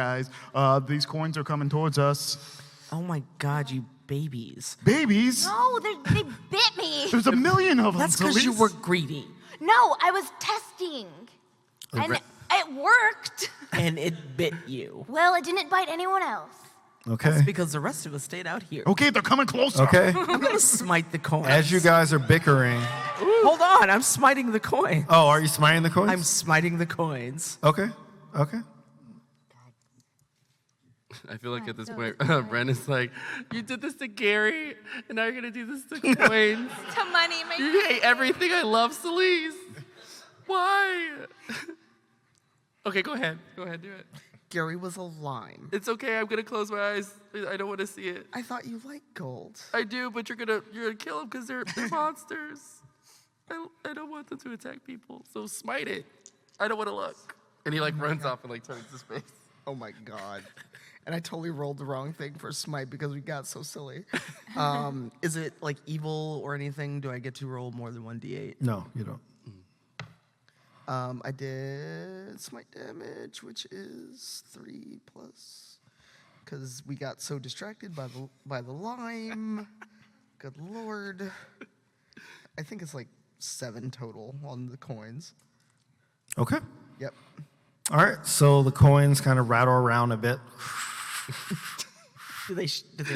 These coins are coming towards us. Oh my God, you babies. Babies? No, they bit me. There's a million of them. That's because you Celise. were greedy. No, I was testing. And it worked. And it bit you. Well, it didn't bite anyone else. Okay. That's because the rest of us stayed out here. Okay, they're coming closer. Okay. I'm gonna smite the coins. As you guys are bickering. Hold on, I'm smiting the coin. Oh, are you smiting the coins? I'm smiting the coins. Okay. Okay. I feel like at this point, Ren is like, you did this to Gary, and now you're gonna do this to coins. To money, You hate everything I love, Celise. Why? Okay, go ahead. Go ahead, do it. Gary was a line. It's okay. I'm gonna close my eyes. I don't want to see it. I thought you liked gold. I do, but you're gonna kill them because they're monsters. I don't want them to attack people. So smite it. I don't want to look. And he like runs off and like turns his face. Oh my God. And I totally rolled the wrong thing for smite because we got so silly. Is it like evil or anything? Do I get to roll more than 1d8? No, you don't. I did smite damage, which is 3+, because we got so distracted by the lime. Good Lord. I think it's like 7 total on the coins. Okay. Yep. All right. So the coins kind of rattle around a bit. Do they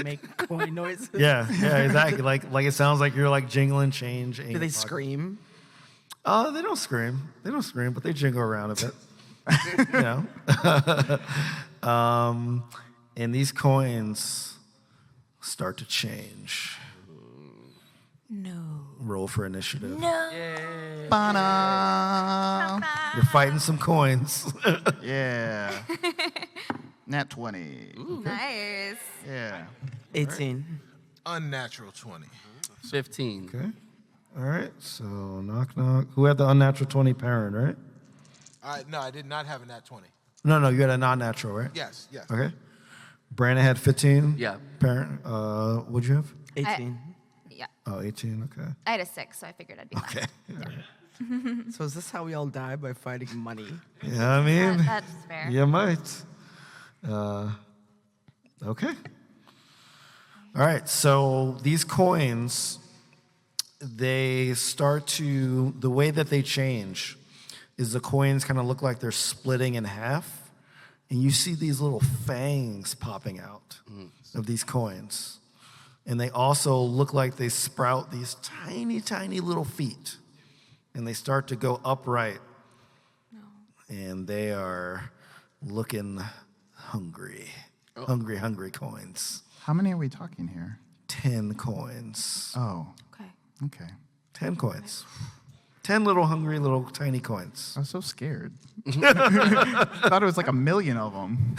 make coin noises? Yeah, exactly. Like it sounds like you're like jingling change. Do they scream? They don't scream. They don't scream, but they jingle around a bit. You know. And these coins start to change. No. Roll for initiative. No. Ba-da. You're fighting some coins. Yeah. Nat 20. Nice. Yeah. 18. Unnatural 20. 15. Okay. All right. So knock. Who had the unnatural 20? Perrin, right? No, I did not have a nat 20. No. You had a non-natural, right? Yes. Okay. Brandon had 15. Yeah. Perrin, what'd you have? 18. Yeah. Oh, 18. Okay. I had a 6, so I figured I'd be fine. Okay. All right. So is this how we all die, by fighting money? Yeah, I mean, That's fair. you might. Okay. All right. So these coins, they start to, the way that they change is the coins kind of look like they're splitting in half. And you see these little fangs popping out of these coins. And they also look like they sprout these tiny, tiny little feet. And they start to go upright. And they are looking hungry. Hungry coins. How many are we talking here? 10 coins. Oh, Okay. okay. 10 coins. 10 little hungry, little tiny coins. I was so scared. Thought it was like a million of them.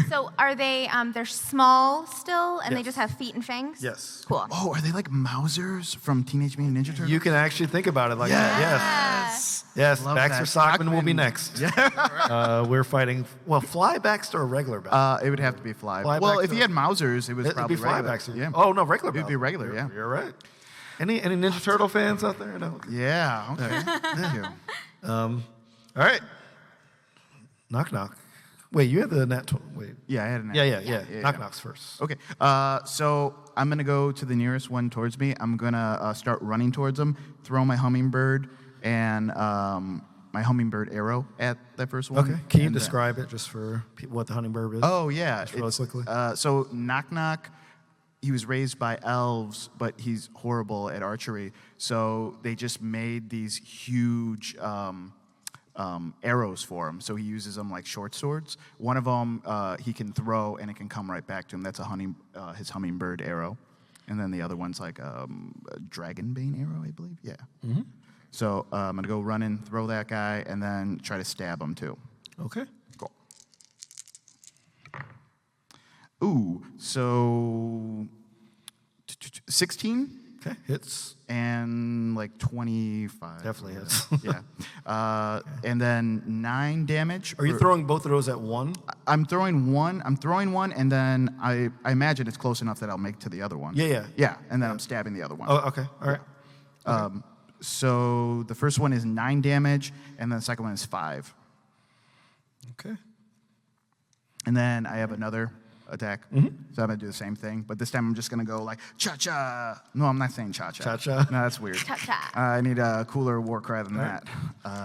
So are they, they're small still, and they Yes. just have feet and fangs? Yes. Cool. Oh, are they like Mausers from Teenage Mutant Ninja Turtles? You can actually think about it like that. Yes. Love Baxter that. Sockman will be next. We're fighting, well, Fly Baxter or regular Baxter? It would have to be Fly. Fly Well, Baxter. if he had Mausers, it was It'd probably be Fly regular. Baxter. Yeah. Oh, no, regular It'd be Baxter. regular, yeah. You're right. Any Ninja Turtle fans out there? No. Yeah, okay. Thank you. All right. Knock. Wait, you had the nat 20. Wait. Yeah, I had an Yeah. Knock's first. Okay, so I'm gonna go to the nearest one towards me. I'm gonna start running towards them, throw my hummingbird and my hummingbird arrow at that first one. Okay. Can you and, describe it just for what the hummingbird is? Oh yeah, Just really quickly. So Knock, he was raised by elves, but he's horrible at archery. So they just made these huge arrows for him. So he uses them like short swords. One of them he can throw, and it can come right back to him. That's his hummingbird arrow. And then the other one's like a dragonbane arrow, I believe. Yeah. Mm-hmm. So I'm gonna go run and throw that guy, and then try to stab him too. Okay. Cool. Ooh, so 16 Okay. Hits. and like 25. Definitely hits. Yeah. And then 9 damage. Are you throwing both of those at one? I'm throwing one, and then I imagine it's close enough that I'll make to the other one. Yeah. Yeah, and then I'm stabbing the other one. Oh, okay. All right. So the first one is 9 damage, and then the second one is 5. Okay. And then I have another attack. Mm-hmm. So I'm gonna do the same thing, but this time I'm just gonna go like cha-cha. No, I'm not saying cha-cha. Cha-cha? No, that's weird. Cha-cha. I need a cooler war cry than that.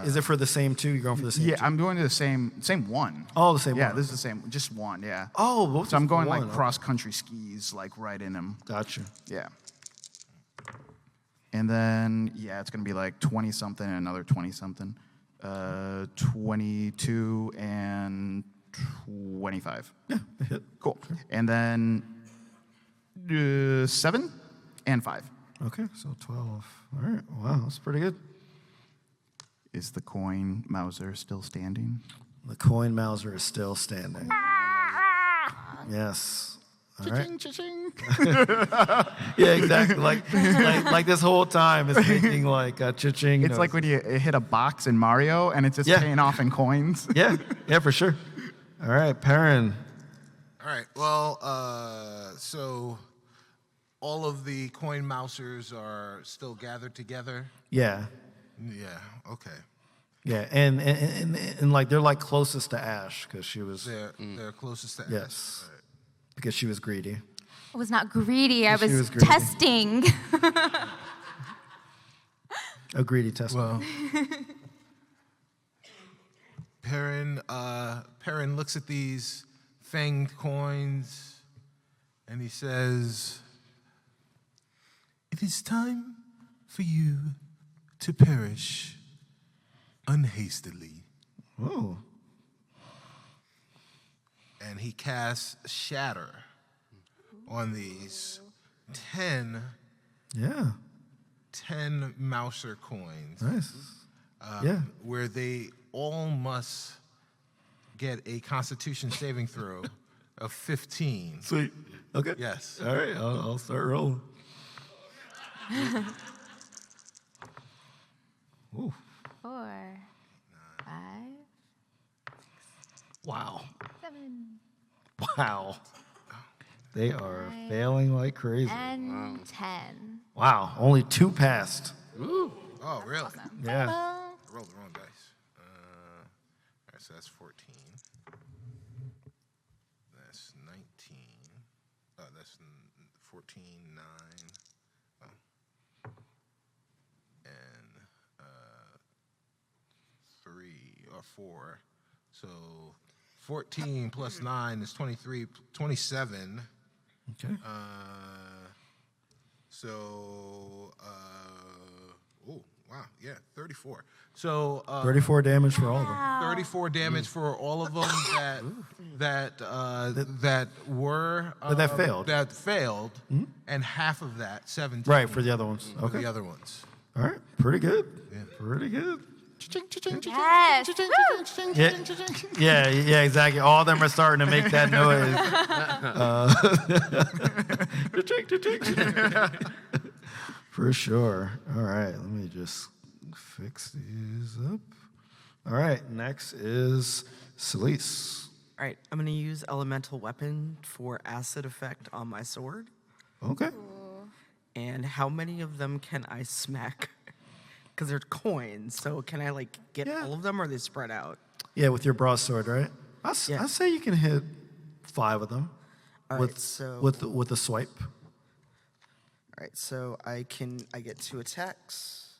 Is it for the same two? You're going for the same Yeah, two? I'm going to the same one. Oh, the same Yeah, one. this is the same, just one, yeah. Oh, both So I'm is going one. like cross-country skis, like right in him. Gotcha. Yeah. And then, yeah, it's going to be like 20-something and another 20-something. 22 and 25. Yeah, they hit. Cool. And then 7 and 5. Okay, so 12. All right, wow, that's pretty good. Is the coin Mauser still standing? The coin Mauser is still standing. Yes. All right. Cha-ching, cha-ching. Yeah, exactly. Like this whole time is making like a cha-ching. It's like when you hit a box in Mario and it's just Yeah. paying off in coins. Yeah, for sure. All right, Perrin. All right. Well, so all of the coin mousers are still gathered together. Yeah, Yeah. Okay. yeah, and like they're like closest to Ash because she was They're closest to Ash. yes, because she was greedy. I was not greedy. I She was, was greedy. testing. A greedy test. Well, Perrin looks at these fanged coins and he says, "It is time for you to perish unhastily." Oh, And he casts Shatter on these 10 yeah, Mouser coins, nice. Yeah, where they all must get a Constitution saving throw of 15. sweet. Okay. Yes. All right, I'll start rolling. Ooh, 4, 5, wow, 7, wow. They are failing like crazy. and 10. Wow, only 2 passed. Oh, really? Yeah. I rolled the wrong dice. All right, so that's 14. That's 19. Oh, that's 14, 9. Oh. And 3 or 4. So 14 plus 9 is 23, 27. Okay. Oh, wow, yeah, 34. So 34 damage for all of them. 34 damage for all of them that were that failed. That failed, and half of that 17. Right, for the other ones. For Okay. the other ones. All right, pretty good. Yeah. Pretty good. Yes. Woo. Yeah, exactly. All of them are starting to make that noise. For sure. All right, let me just fix these up. All right, next is Celise. All right, I'm gonna use elemental weapon for acid effect on my sword. Okay. And how many of them can I smack? Because they're coins, so can I like get Yeah. all of them, or are they spread out? Yeah, with your broadsword, right? I Yeah. say you can hit 5 of them All with right, so with a swipe. all right, so I get 2 attacks.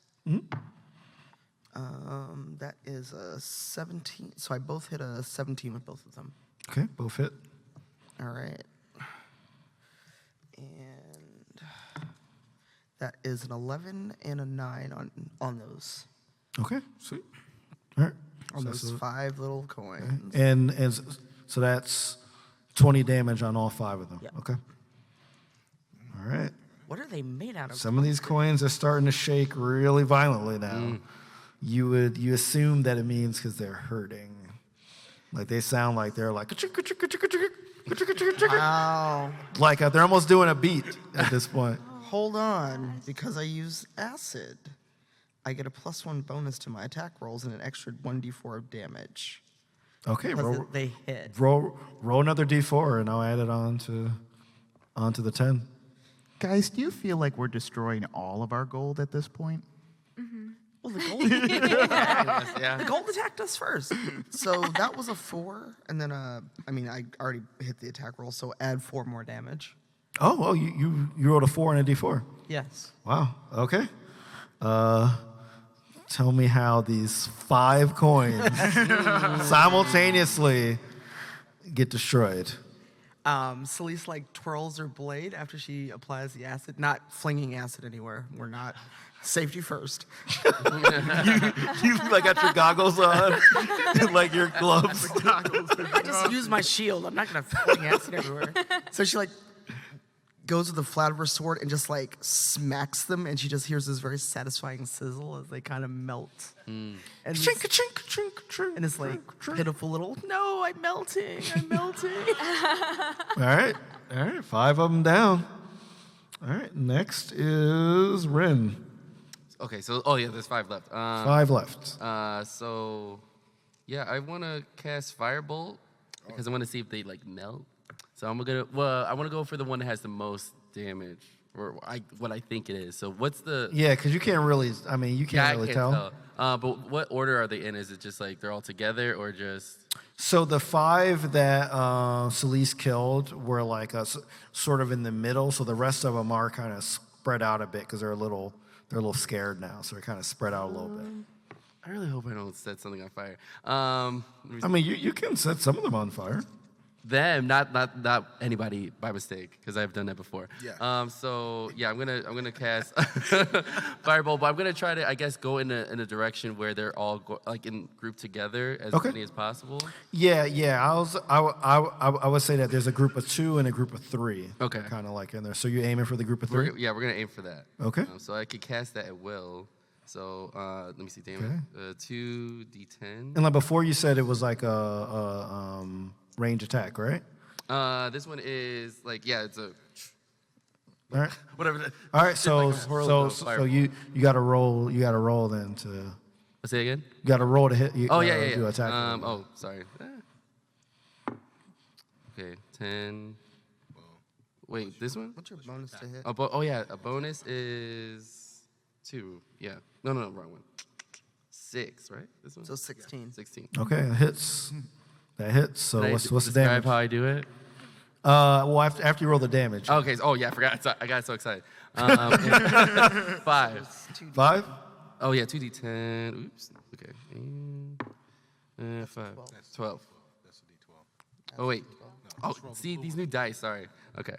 That is a 17. So I both hit a 17 with both of them. Okay, both hit. All right. And that is an 11 and a 9 on those. Okay, sweet. All right. On those 5 little coins. And so that's 20 damage on all 5 of them. Yeah. Okay. All right. What are they made out of? Some of these coins are starting to shake really violently now. You assume that it means because they're hurting. Like they sound like they're like Wow. like they're almost doing a beat at this point. Hold on, because I use acid. I get a +1 bonus to my attack rolls and an extra 1d4 of damage. Okay, Because roll, they hit. roll another d4 and I'll add it onto the 10. Guys, do you feel like we're destroying all of our gold at this point? Well, Well, the gold, the Yeah. gold attacked us first. So that was a 4, and then I already hit the attack roll, so add 4 more damage. Oh, well, you rolled a 4 and a D4. Yes. Wow. Okay. Tell me how these 5 coins simultaneously get destroyed. Celeste like twirls her blade after she applies the acid, not flinging acid anywhere. We're not safety first. You like got your goggles on, like your gloves. I just use my shield. I'm not gonna fling acid everywhere. So she like goes with the flat of her sword and just like smacks them, and she just hears this very satisfying sizzle as they kind of melt. And Chink, chink, chink, chink. and it's like pitiful little, no, I'm melting, I'm melting. All right. 5 of them down. All right. Next is Rin. Okay, so there's 5 left. 5 left. So yeah, I want to cast Firebolt because I want to see if they like melt. So I want to go for the one that has the most damage, or what I think it is. So what's the? Yeah, because you can't really. I mean, you can't really tell. But what order are they in? Is it just like they're all together, or just? So the 5 that Celeste killed were like sort of in the middle. So the rest of them are kind of spread out a bit because they're a little scared now. So they're kind of spread out a little bit. I really hope I don't set something on fire. I mean, you can set some of them on fire. Them, not anybody by mistake, because I've done that before. Yeah. So yeah, I'm gonna cast Firebolt, but I'm gonna try to, I guess, go in a direction where they're all like in group together as many as possible. Yeah. I would say that there's a group of 2 and a group of 3. Okay. Kind of like in there. So you're aiming for the group of 3. We're gonna aim for that. Okay. So I could cast that at will. So let me see, damage. 2d10. And like before, you said it was like a range attack, right? This one is like, it's a All right. whatever. All right. So like a whirl of so fire. you got to roll. You got to roll then to. Let's say again. You got to roll to hit. You Oh gotta yeah. do attack. Sorry. Okay, 10. Wait, this one? What's your bonus to hit? A bonus is 2. Yeah. No, wrong one. 6, right? This one? So 16. 16. Okay, that hits. That hits. So Can I what's the describe damage? how I do it? Well, after you roll the damage. Okay. I forgot. I got so excited. 5. 5. Oh yeah, 2d10. Oops. Okay. 5. 12. That's a D12. Oh wait. Oh, see these new dice. Sorry. Okay.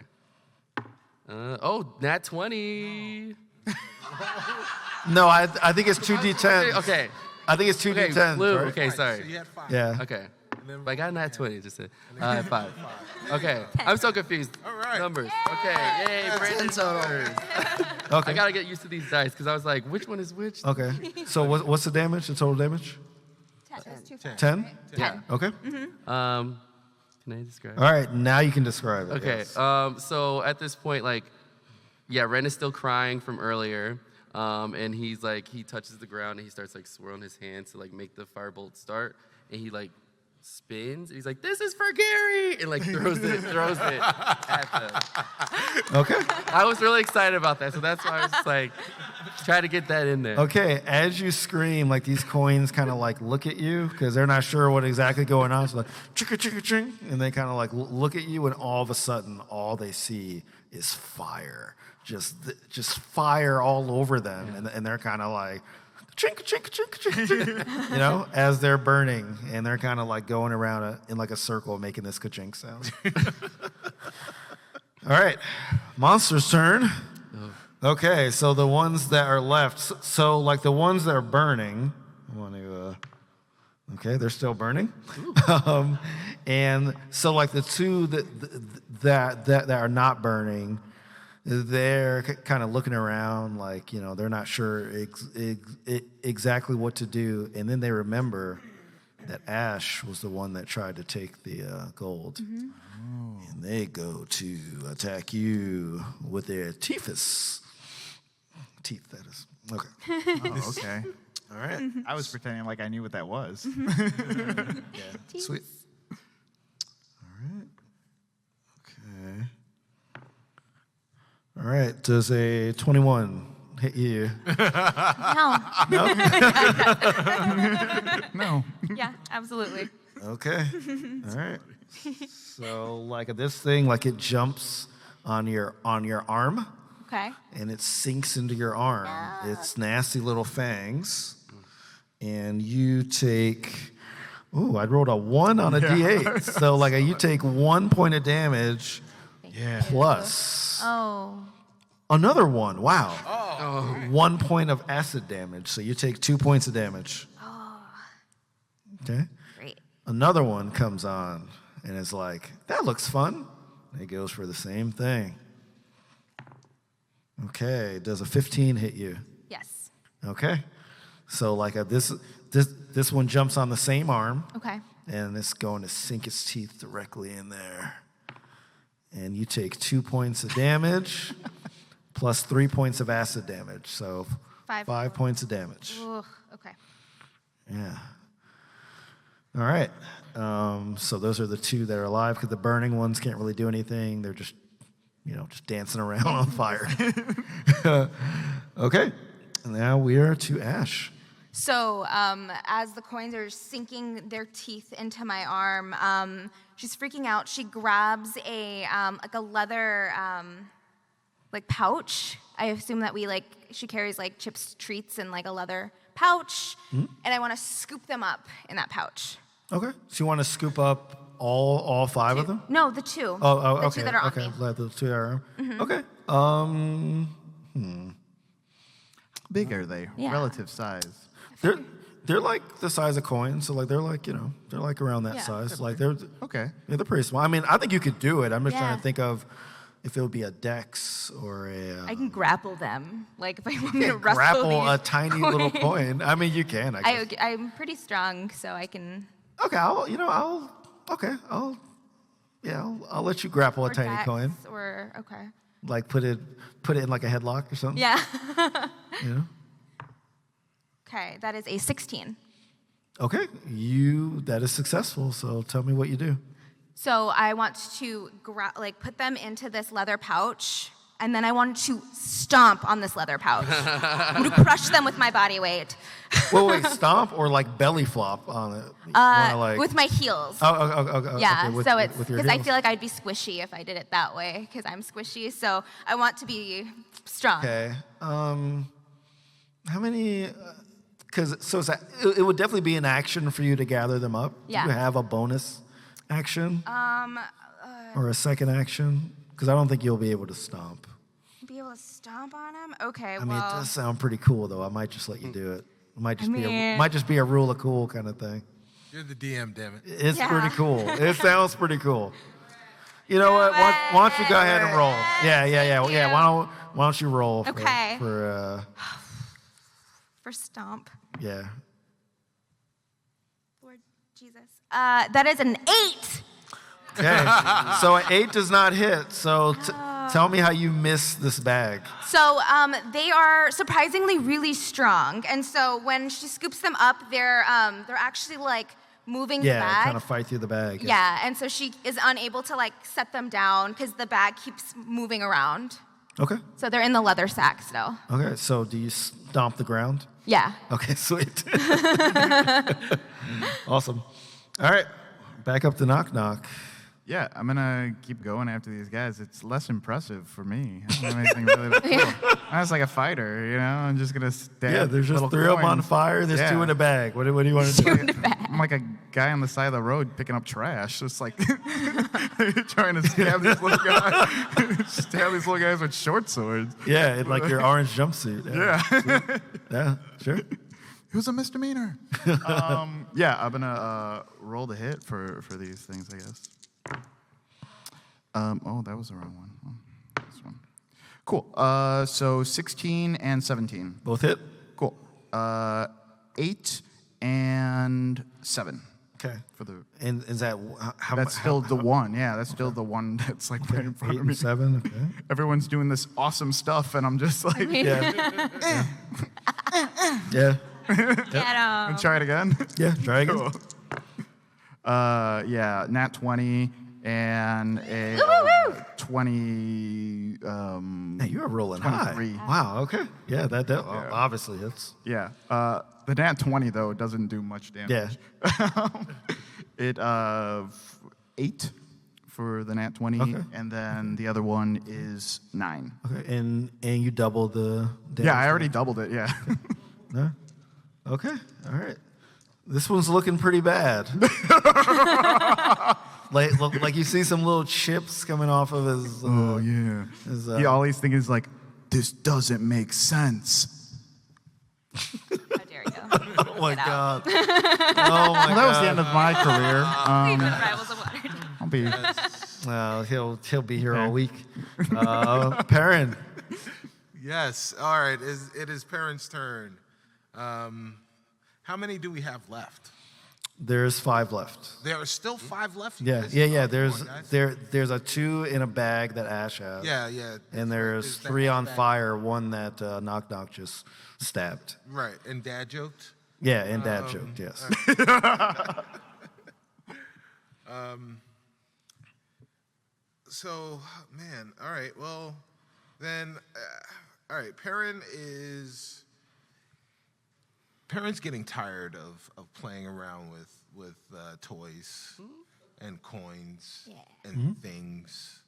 Nat 20. No, I think it's 2d10. Okay. I think it's 2d10. Blue. Right? Okay, sorry. So you had 5. Yeah. Okay. But I got a nat 20. Just said 5. Okay. I'm so confused. All right. Numbers. Okay. Yay, Brandon. 10 total. numbers. Okay. I gotta get used to these dice because I was like, which one is which? Okay. So what's the damage? The total damage? 10. Yeah. Okay. Can I describe? All right. Now you can describe it. Okay. yes. So at this point, Ren is still crying from earlier, and he's like, he touches the ground and he starts like swirling his hands to like make the firebolt start, and he like spins. And he's like, "This is for Gary," and like throws it at them. Okay. I was really excited about that, so that's why I was just like, try to get that in there. Okay. As you scream, like these coins kind of like look at you because they're not sure what exactly going on. So like chicka chicka ching, and they kind of like look at you, and all of a sudden, all they see is fire. Just fire all over them, and they're kind of like chink chink chink chink, chink, as they're burning, and they're kind of like going around in like a circle, making this ka-chink sound. All right, monster's turn. Okay, so the ones that are left, so like the ones that are burning, I want to. Okay, they're still burning, and so like the 2 that are not burning. They're kind of looking around like, they're not sure exactly what to do. And then they remember that Ash was the one that tried to take the gold. Mm-hmm. Oh. And they go to attack you with their teeth, that is. Okay. Oh, okay. All right. I was pretending like I knew what that was. Yeah. Sweet. All right. Okay. All right, does a 21 hit you. No. No? No. Yeah, absolutely. Okay. All right. So like this thing, like it jumps on your arm Okay. and it sinks into your arm. It's nasty little fangs. And you take, ooh, I rolled a 1 on a D8. So like you take 1 point of damage plus Oh. another 1. Wow. 1 point of acid damage. So you take 2 points of damage. Okay. Great. Another one comes on and is like, that looks fun. It goes for the same thing. Okay, does a 15 hit you? Yes. Okay. So like this one jumps on the same arm Okay. and it's going to sink its teeth directly in there. And you take 2 points of damage plus 3 points of acid damage. So 5 points of damage. Ugh, okay. Yeah. All right. So those are the 2 that are alive because the burning ones can't really do anything. They're just, just dancing around on fire. Okay. Now we are to Ash. So as the coins are sinking their teeth into my arm, she's freaking out. She grabs a like a leather like pouch. I assume that she carries like chips, treats, in like a leather pouch, and I want to scoop them up in that pouch. Okay. So you want to scoop up all 5 of them? No, the 2. Oh, the okay. 2 that are on Okay. me. Let the 2 that are. Okay. Big are they? Yeah. Relative size. They're like the size of coins, so like they're like they're like around that Yeah. size. Like they're Okay. they're pretty small. I mean, I think you could do it. I'm just trying Yeah. to think of if it would be a dex or a. I can grapple them, like if I want me to wrestle grapple a these tiny coins. little coin. I mean, you can. I guess. I'm pretty strong, so I can. Okay, I'll let you grapple a or tiny dex, coin. Or okay. Like put it in like a headlock or something. Yeah. You know? Okay, that is a 16. Okay, that is successful. So tell me what you do. So I want to put them into this leather pouch, and then I want to stomp on this leather pouch. I'm going to crush them with my body weight. Wait, stomp or like belly flop on it? You wanna, like- With my heels. Okay, Yeah, with, so it's with your because I heels. feel like I'd be squishy if I did it that way, because I'm squishy. So I want to be strong. Okay. How many? It would definitely be an action for you to gather them up. Yeah. Do you have a bonus action? Or a second action? Because I don't think you'll be able to stomp. Be able to stomp on them? Okay, I mean, well. it does sound pretty cool, though. I might just let you do it. It might just mean- might just be a rule of cool kind of thing. You're the DM, damn it. It's Yeah. pretty cool. It sounds pretty cool. You know what? Why don't you go ahead and roll? Yeah. you. Why don't you roll? Okay. For For stomp. yeah. Lord Jesus. That is an 8. Okay. So an 8 does not hit. So tell me how you miss this bag. So they are surprisingly really strong, and so when she scoops them up, they're actually like moving the Yeah, bag. kind of fight through the bag. Yeah, and so she is unable to like set them down because the bag keeps moving around. Okay. So they're in the leather sack still. Okay. So do you stomp the ground? Yeah. Okay, sweet. Awesome. All right. Back up to Knock Knock. Yeah, I'm gonna keep going after these guys. It's less impressive for me. I don't have anything really to cool. I was like a fighter, I'm just gonna stab. Yeah, there's just little 3 of them on coins. fire. There's 2 in a bag. What do you want to do? I'm like a guy on the side of the road picking up trash, just like trying to stab these little guys with short swords. Yeah, in like your orange jumpsuit. Yeah. Yeah, sure. It was a misdemeanor. Yeah, I'm gonna roll the hit for these things, I guess. Oh, that was the wrong one. Oh, this one. Cool. So 16 and 17. Both hit? Cool. 8 and 7 Okay. for the. And is that how That's still the one. Yeah, that's still the one that's like right in front 8 of me. and 7? Okay. Everyone's doing this awesome stuff, and I'm just like, Yeah. Yeah. Get 'em. try it again. Yeah, try again. Cool. Yeah, nat 20 and a 20. Hey, you are rolling 23. high. Wow. Okay. Yeah. That obviously it's. Yeah. The nat 20 though doesn't do much damage. Yeah. It 8 for the nat 20, Okay. and then the other one is 9. Okay. And you double the. Damage. Yeah, I already doubled it. Yeah. No? Okay. All right. This one's looking pretty bad. like you see some little chips coming off of his. Oh yeah. His, All he's thinking is like, this doesn't make sense. How dare you? Oh my Get out. god. Oh my Well, that was the end of my career. Even Rivals of Waterdeep. I'll be. Well, he'll be here all Okay. week. Perrin. Yes. All right. It is Perrin's turn. How many do we have left? There's 5 left. There are still 5 left. You Yeah, guys? yeah. Come on, guys. There's a 2 in a bag that Ash has. Yeah. And there's 3 on fire, 1 that Knock Knock just stabbed. Right. And Dad joked. Yeah, and Dad joked. Yes. So, man. All right. Well, then. All right. Perrin's getting tired of playing around with toys and coins and things.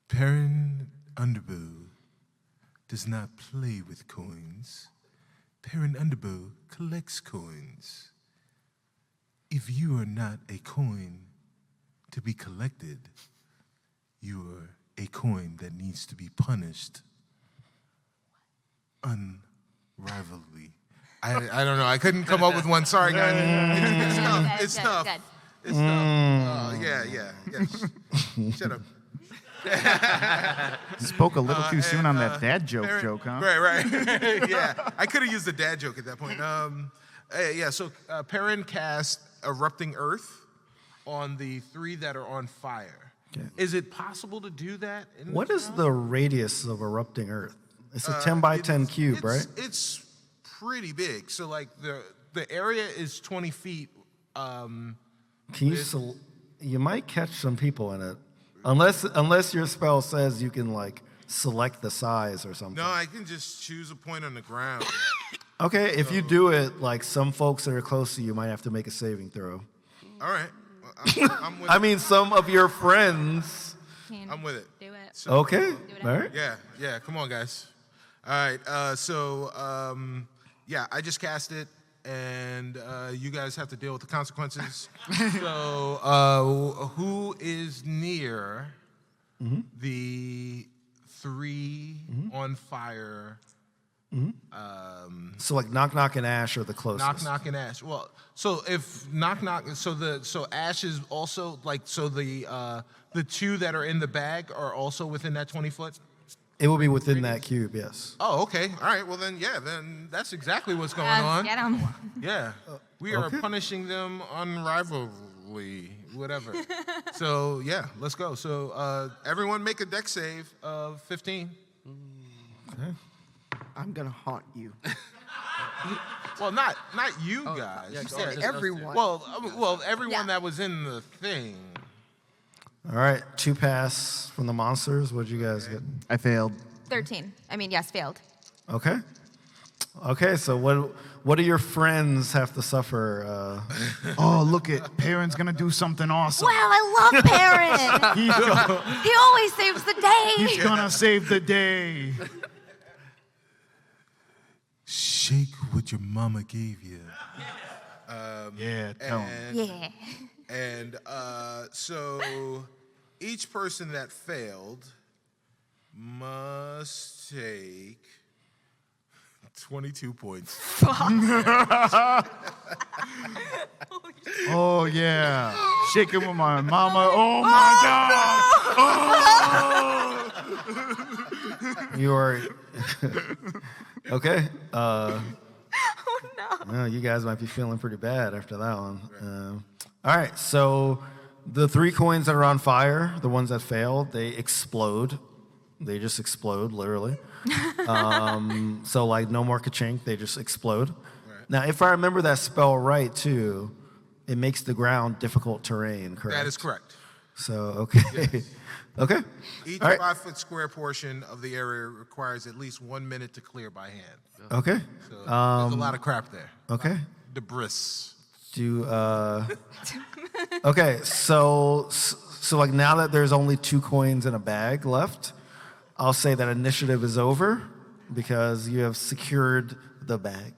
Perrin Underbow does not play with coins. Perrin Underbow collects coins. If you are not a coin to be collected, you are a coin that needs to be punished unrivalably. I don't know. I couldn't come up with one. Sorry, guys. It's tough. It's Good, tough. good. It's tough. Oh, yeah. Shut up. Spoke a little too soon on that dad joke, huh? Right. Yeah. I could have used a dad joke at that point. So Perrin cast Erupting Earth on the 3 that are on fire. Okay. Is it possible to do that? What is the radius of erupting Earth? It's a 10 by 10 cube, right? It's pretty big. So like the area is 20 feet. Can you you might catch some people in it, unless your spell says you can like select the size or something. No, I can just choose a point on the ground. Okay, if you do it, like some folks that are close to you might have to make a saving throw. All right. Well, I'm with I it. mean, some of your friends. I'm with it. Do it. So, Okay, all right. Yeah. Come on, guys. All right. I just cast it, and you guys have to deal with the consequences. So, who is near the 3 on fire? So like Knock Knock and Ash are the closest. Knock Knock and Ash. Well, so if Knock Knock, so Ash is also like the 2 that are in the bag are also within that 20 foot. It will be within that cube, yes. Oh, okay. All right. Well, then that's exactly what's going on. Get him. Yeah. We are punishing them unrivalably, whatever. So, yeah, let's go. So, everyone make a dex save of 15. Okay. I'm gonna haunt you. Well, not you guys. yeah, You go said ahead. Everyone. Well, everyone Yeah. that was in the thing. All right, 2 pass from the monsters. What'd you guys get? I failed. 13. Yes, failed. Okay. Okay, so what do your friends have to suffer? Oh, look it. Perrin's gonna do something awesome. Wow, I love Perrin. He always saves the day. He's gonna save the day. Shake what your mama gave you. Yeah, tell him. And, Yeah. and so each person that failed must take 22 points. Oh yeah. Shaking with my mama. Oh my God. You are okay. Oh no. Well, you guys might be feeling pretty bad after that one. All right, so the 3 coins that are on fire, the ones that failed, they explode. They just explode, literally. So like no more ka-chink, they just explode. Right. Now, if I remember that spell right, too, it makes the ground difficult terrain, correct? That is correct. So, okay. Okay. Each All right. 5-foot square portion of the area requires at least 1 minute to clear by hand. Okay. So there's a lot of crap there. Okay. Debris. Okay, so like now that there's only 2 coins in a bag left, I'll say that initiative is over because you have secured the bag.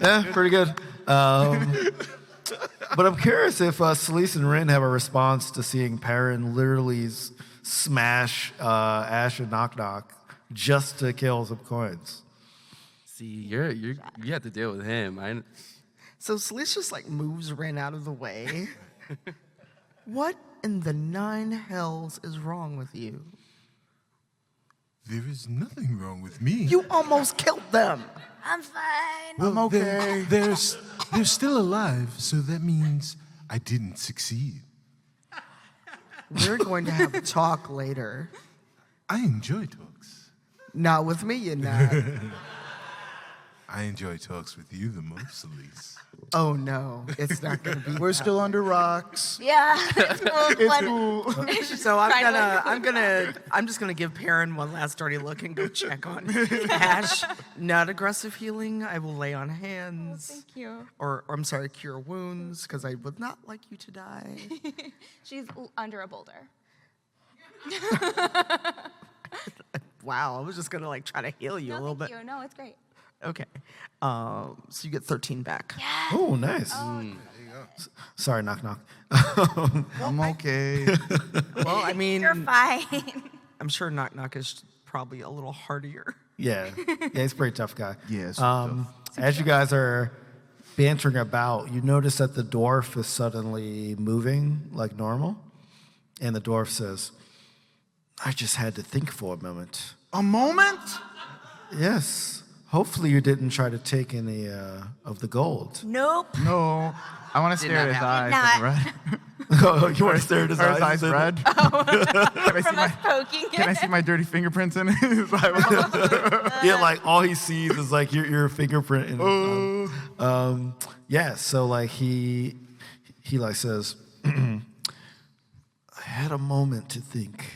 Yeah, pretty good. But I'm curious if Celise and Rin have a response to seeing Perrin literally smash Ash and Knock Knock just to kill some coins. See, you have to deal with him. So Celeste just like moves Ren out of the way. What in the 9 hells is wrong with you? There is nothing wrong with me. You almost killed them. I'm fine. Well, I'm okay. They're still alive, so that means I didn't succeed. We're going to have a talk later. I enjoy talks. Not with me, you're not. I enjoy talks with you the most, Elise. Oh no, it's not going to be. We're still under rocks. Yeah. It's So I'm just gonna give Perrin one last dirty look and go check on Ash. Not aggressive healing. I will lay on hands. Thank you. Or I'm sorry, cure wounds, because I would not like you to die. She's under a boulder. Wow, I was just gonna like try to heal you a little bit. Thank you. No, it's great. Okay. So you get 13 back. Oh, nice. Sorry, Knock Knock. I'm okay. Well, I mean, You're fine. I'm sure Knock Knock is probably a little hardier. Yeah, he's a pretty tough guy. Yeah, it's As you guys are bantering about, you notice that the dwarf is suddenly moving like normal, and the dwarf says, "I just had to think for a moment." A moment? Yes. Hopefully you didn't try to take any of the gold. Nope. No. I want to stare at his eyes. Not. Red. Oh, you want to stare at his Are his eyes? eyes red? From us poking Can I see my dirty fingerprints in his eyeball? Yeah, like all he sees is like your fingerprint. In yeah, so like he like says, I had a moment to think,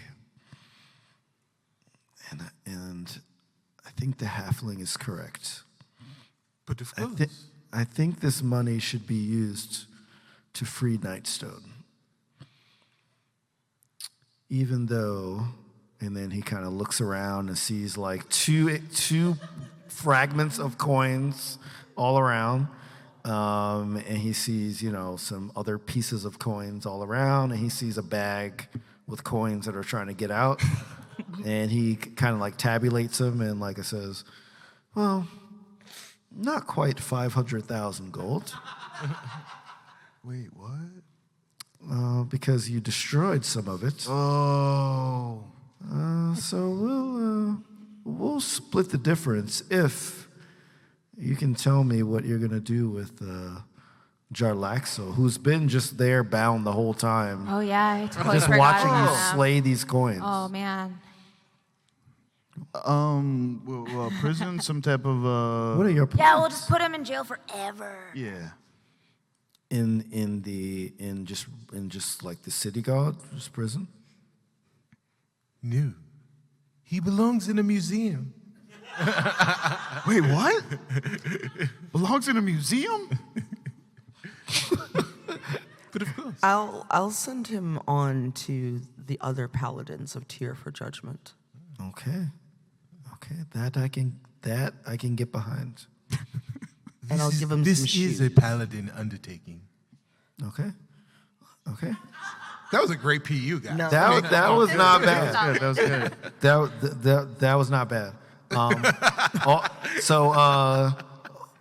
and I think the halfling is correct. But of I, course. I think this money should be used to free Nightstone. Even though, and then he kind of looks around and sees like two fragments of coins all around. And he sees, some other pieces of coins all around. And he sees a bag with coins that are trying to get out. And he kind of like tabulates them and like it says, well, not quite 500,000 gold. Wait, what? Because you destroyed some of it. Oh. So we'll split the difference if you can tell me what you're gonna do with Jarlaxo, who's been just there bound the whole time, Oh yeah, I totally just forgot watching about you that. slay these coins. Oh man. Well, prison, some type of What are your plans? Yeah, we'll just put him in jail forever. yeah. in just like the city guard, just prison? No. He belongs in a museum. Wait, what? Belongs in a museum? But of course. I'll send him on to the other paladins of Tear for Judgment. Okay, that I can get behind. And I'll give him This some is shoes. a paladin undertaking. Okay. That was a great PU, guy. No. That was not bad. That was good. That was not bad.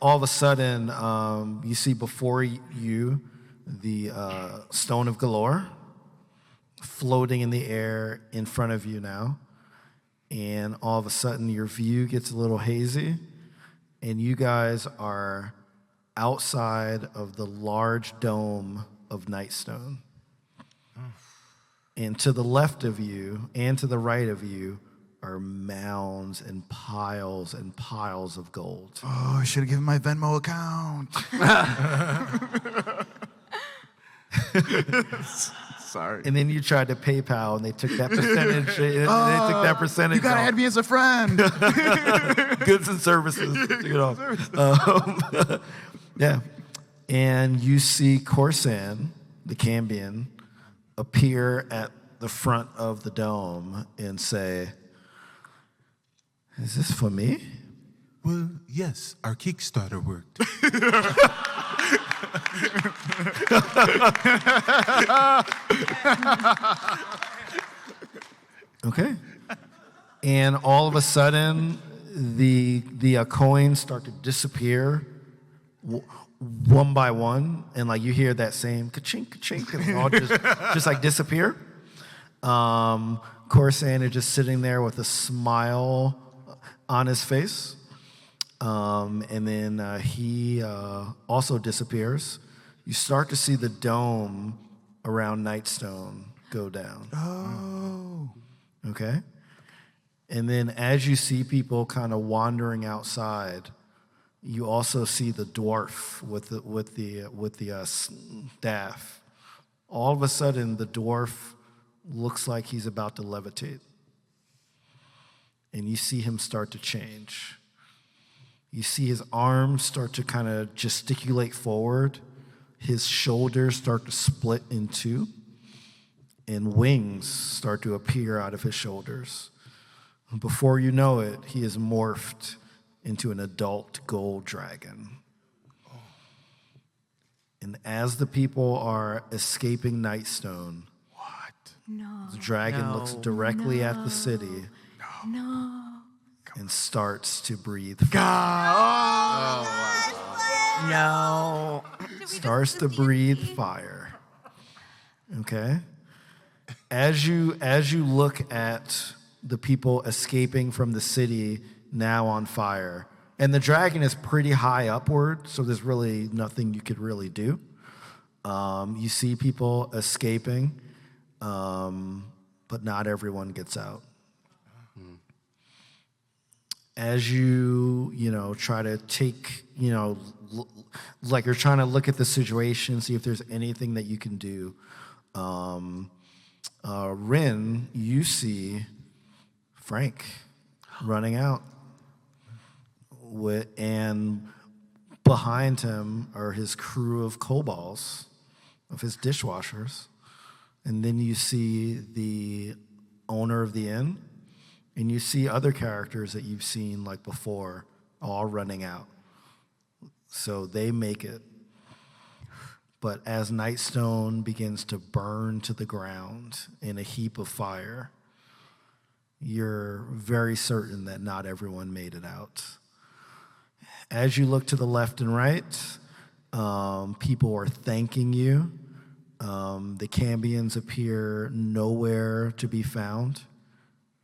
All of a sudden, you see before you the Stone of Galore floating in the air in front of you now. And all of a sudden, your view gets a little hazy, and you guys are outside of the large dome of Nightstone. And to the left of you and to the right of you are mounds and piles of gold. Oh, I should have given my Venmo account. Sorry. And then you tried to PayPal, and they took that percentage. They took that percentage. You gotta off. add me as a friend. Goods and services. Took it off. Yeah. And you see Corsan, the Cambion, appear at the front of the dome and say, "Is this for me?" Well, yes, our Kickstarter worked. Okay. And all of a sudden, the coins start to disappear one by one, and like you hear that same ka-chink, ka-chink, and they all just like disappear. Corsan is just sitting there with a smile on his face. And then he also disappears. You start to see the dome around Nightstone go down. Oh. Okay? And then as you see people kind of wandering outside, you also see the dwarf with the staff. All of a sudden, the dwarf looks like he's about to levitate. And you see him start to change. You see his arms start to kind of gesticulate forward. His shoulders start to split in two. And wings start to appear out of his shoulders. Before you know it, he is morphed into an adult gold dragon. And as the people are escaping Nightstone, the dragon looks directly at the city and starts to breathe fire. No. Starts to breathe fire. Okay? As you look at the people escaping from the city now on fire, and the dragon is pretty high upward, so there's really nothing you could really do. You see people escaping, but not everyone gets out. As you try to take, like you're trying to look at the situation, see if there's anything that you can do. Rin, you see Frank running out, and behind him are his crew of kobolds, of his dishwashers. And then you see the owner of the inn, and you see other characters that you've seen like before, all running out. So they make it. But as Nightstone begins to burn to the ground in a heap of fire, you're very certain that not everyone made it out. As you look to the left and right, people are thanking you. The Cambions appear nowhere to be found.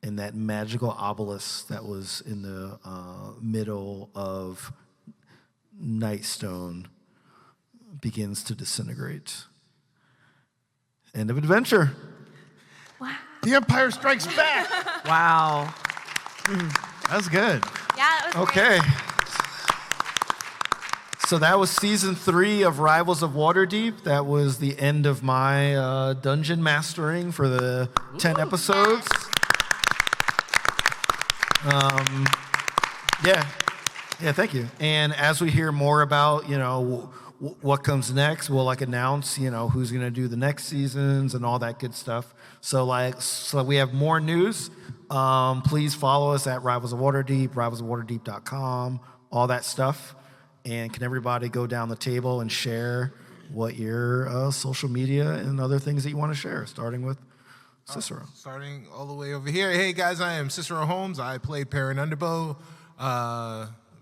And that magical obelisk that was in the middle of Nightstone begins to disintegrate. End of adventure. Wow. The Empire Strikes Back. Wow. That was good. Yeah, that was Okay. So that was season 3 of Rivals of Waterdeep. That was the end of my dungeon mastering for the 10 episodes. Yeah, thank you. And as we hear more about, what comes next, we'll announce, who's going to do the next seasons and all that good stuff. So we have more news. Please follow us at Rivals of Waterdeep, rivalsofwaterdeep.com, all that stuff. And can everybody go down the table and share what your social media and other things that you want to share, starting with Cicero. Starting all the way over here. Hey guys, I am Cicero Holmes. I play Perrin Underbow.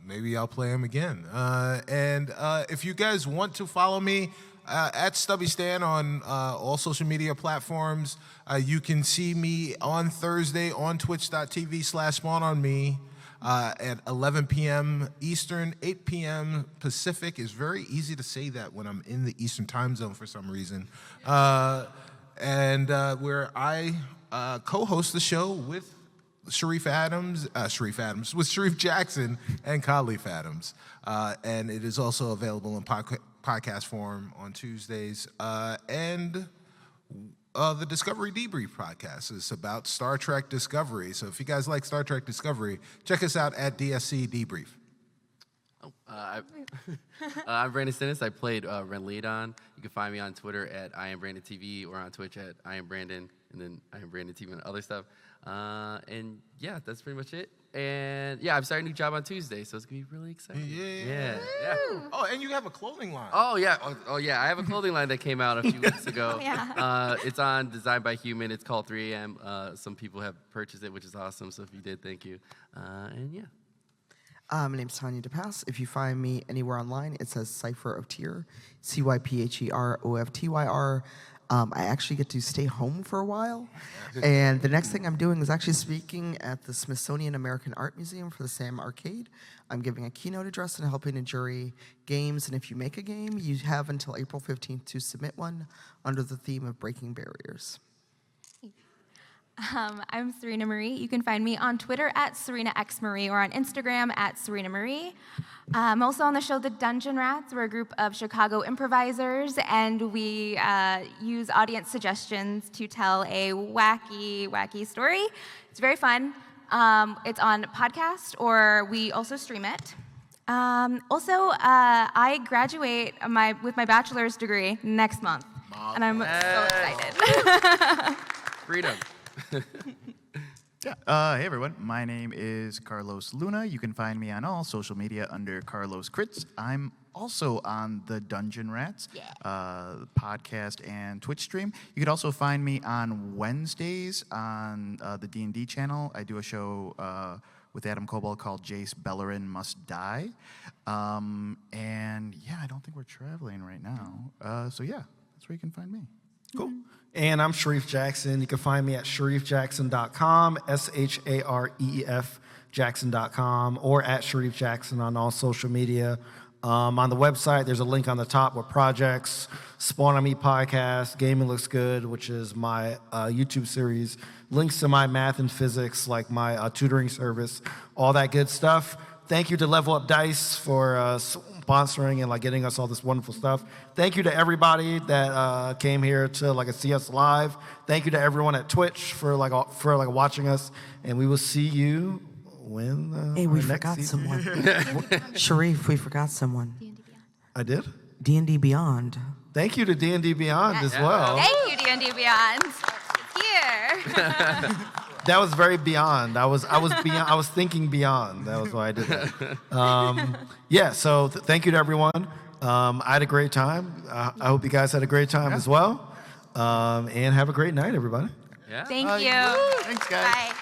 Maybe I'll play him again. And if you guys want to follow me at Stubby Stan on all social media platforms, you can see me on Thursday on twitch.tv/spawnonme at 11 p.m. Eastern, 8 p.m. Pacific. It's very easy to say that when I'm in the Eastern time zone for some reason. And where I co-host the show with Sharif Jackson and Khalif Adams. And it is also available in podcast form on Tuesdays. And the Discovery Debrief podcast is about Star Trek Discovery. So if you guys like Star Trek Discovery, check us out at DSC Debrief. I'm Brandon Stennis. I played Ren Leadon. You can find me on Twitter at IamBrandonTV or on Twitch at IamBrandon, and then IamBrandonTV and other stuff. And yeah, that's pretty much it. And yeah, I'm starting a new job on Tuesday, so it's gonna be really exciting. Yeah. Oh, and you have a clothing line. Oh yeah. I have a clothing line that came out a few weeks ago. It's on Designed by Human. It's called 3 AM. Some people have purchased it, which is awesome. So if you did, thank you. And yeah. My name's Tanya DePass. If you find me anywhere online, it says Cypher of Tyr, CYPHEROFTYR. I actually get to stay home for a while. And the next thing I'm doing is actually speaking at the Smithsonian American Art Museum for the Sam Arcade. I'm giving a keynote address and helping to jury games. And if you make a game, you have until April 15th to submit one under the theme of breaking barriers. I'm Serena Marie. You can find me on Twitter at SerenaXMarie or on Instagram at Serena Marie. I'm also on the show The Dungeon Rats. We're a group of Chicago improvisers, and we use audience suggestions to tell a wacky story. It's very fun. It's on podcast, or we also stream it. I graduate with my bachelor's degree next month, and I'm so excited. Freedom. Hey everyone, my name is Carlos Luna. You can find me on all social media under Carlos Crits. I'm also on the Dungeon Rats podcast and Twitch stream. You could also find me on Wednesdays on the D&D channel. I do a show with Adam Kobold called Jace Bellerin Must Die. And yeah, I don't think we're traveling right now. So yeah, that's where you can find me. Cool. And I'm Sharif Jackson. You can find me at sharifjackson.com, SHAREF Jackson.com, or at Sharif Jackson on all social media. On the website, there's a link on the top with projects, Spawn on Me podcast, Gaming Looks Good, which is my YouTube series, links to my math and physics, like my tutoring service, all that good stuff. Thank you to Level Up Dice for sponsoring and getting us all this wonderful stuff. Thank you to everybody that came here to see us live. Thank you to everyone at Twitch for watching us, and we will see you when. Hey, we forgot someone. Sharif, we forgot someone. D&D Beyond. I did. D&D Beyond. Thank you to D&D Beyond as well. Thank you, D&D Beyond. Here. That was very beyond. I was beyond. I was thinking beyond. That was why I did that. So thank you to everyone. I had a great time. I hope you guys had a great time as well. And have a great night, everybody. Yeah. Thank you. Thanks, guys. Bye.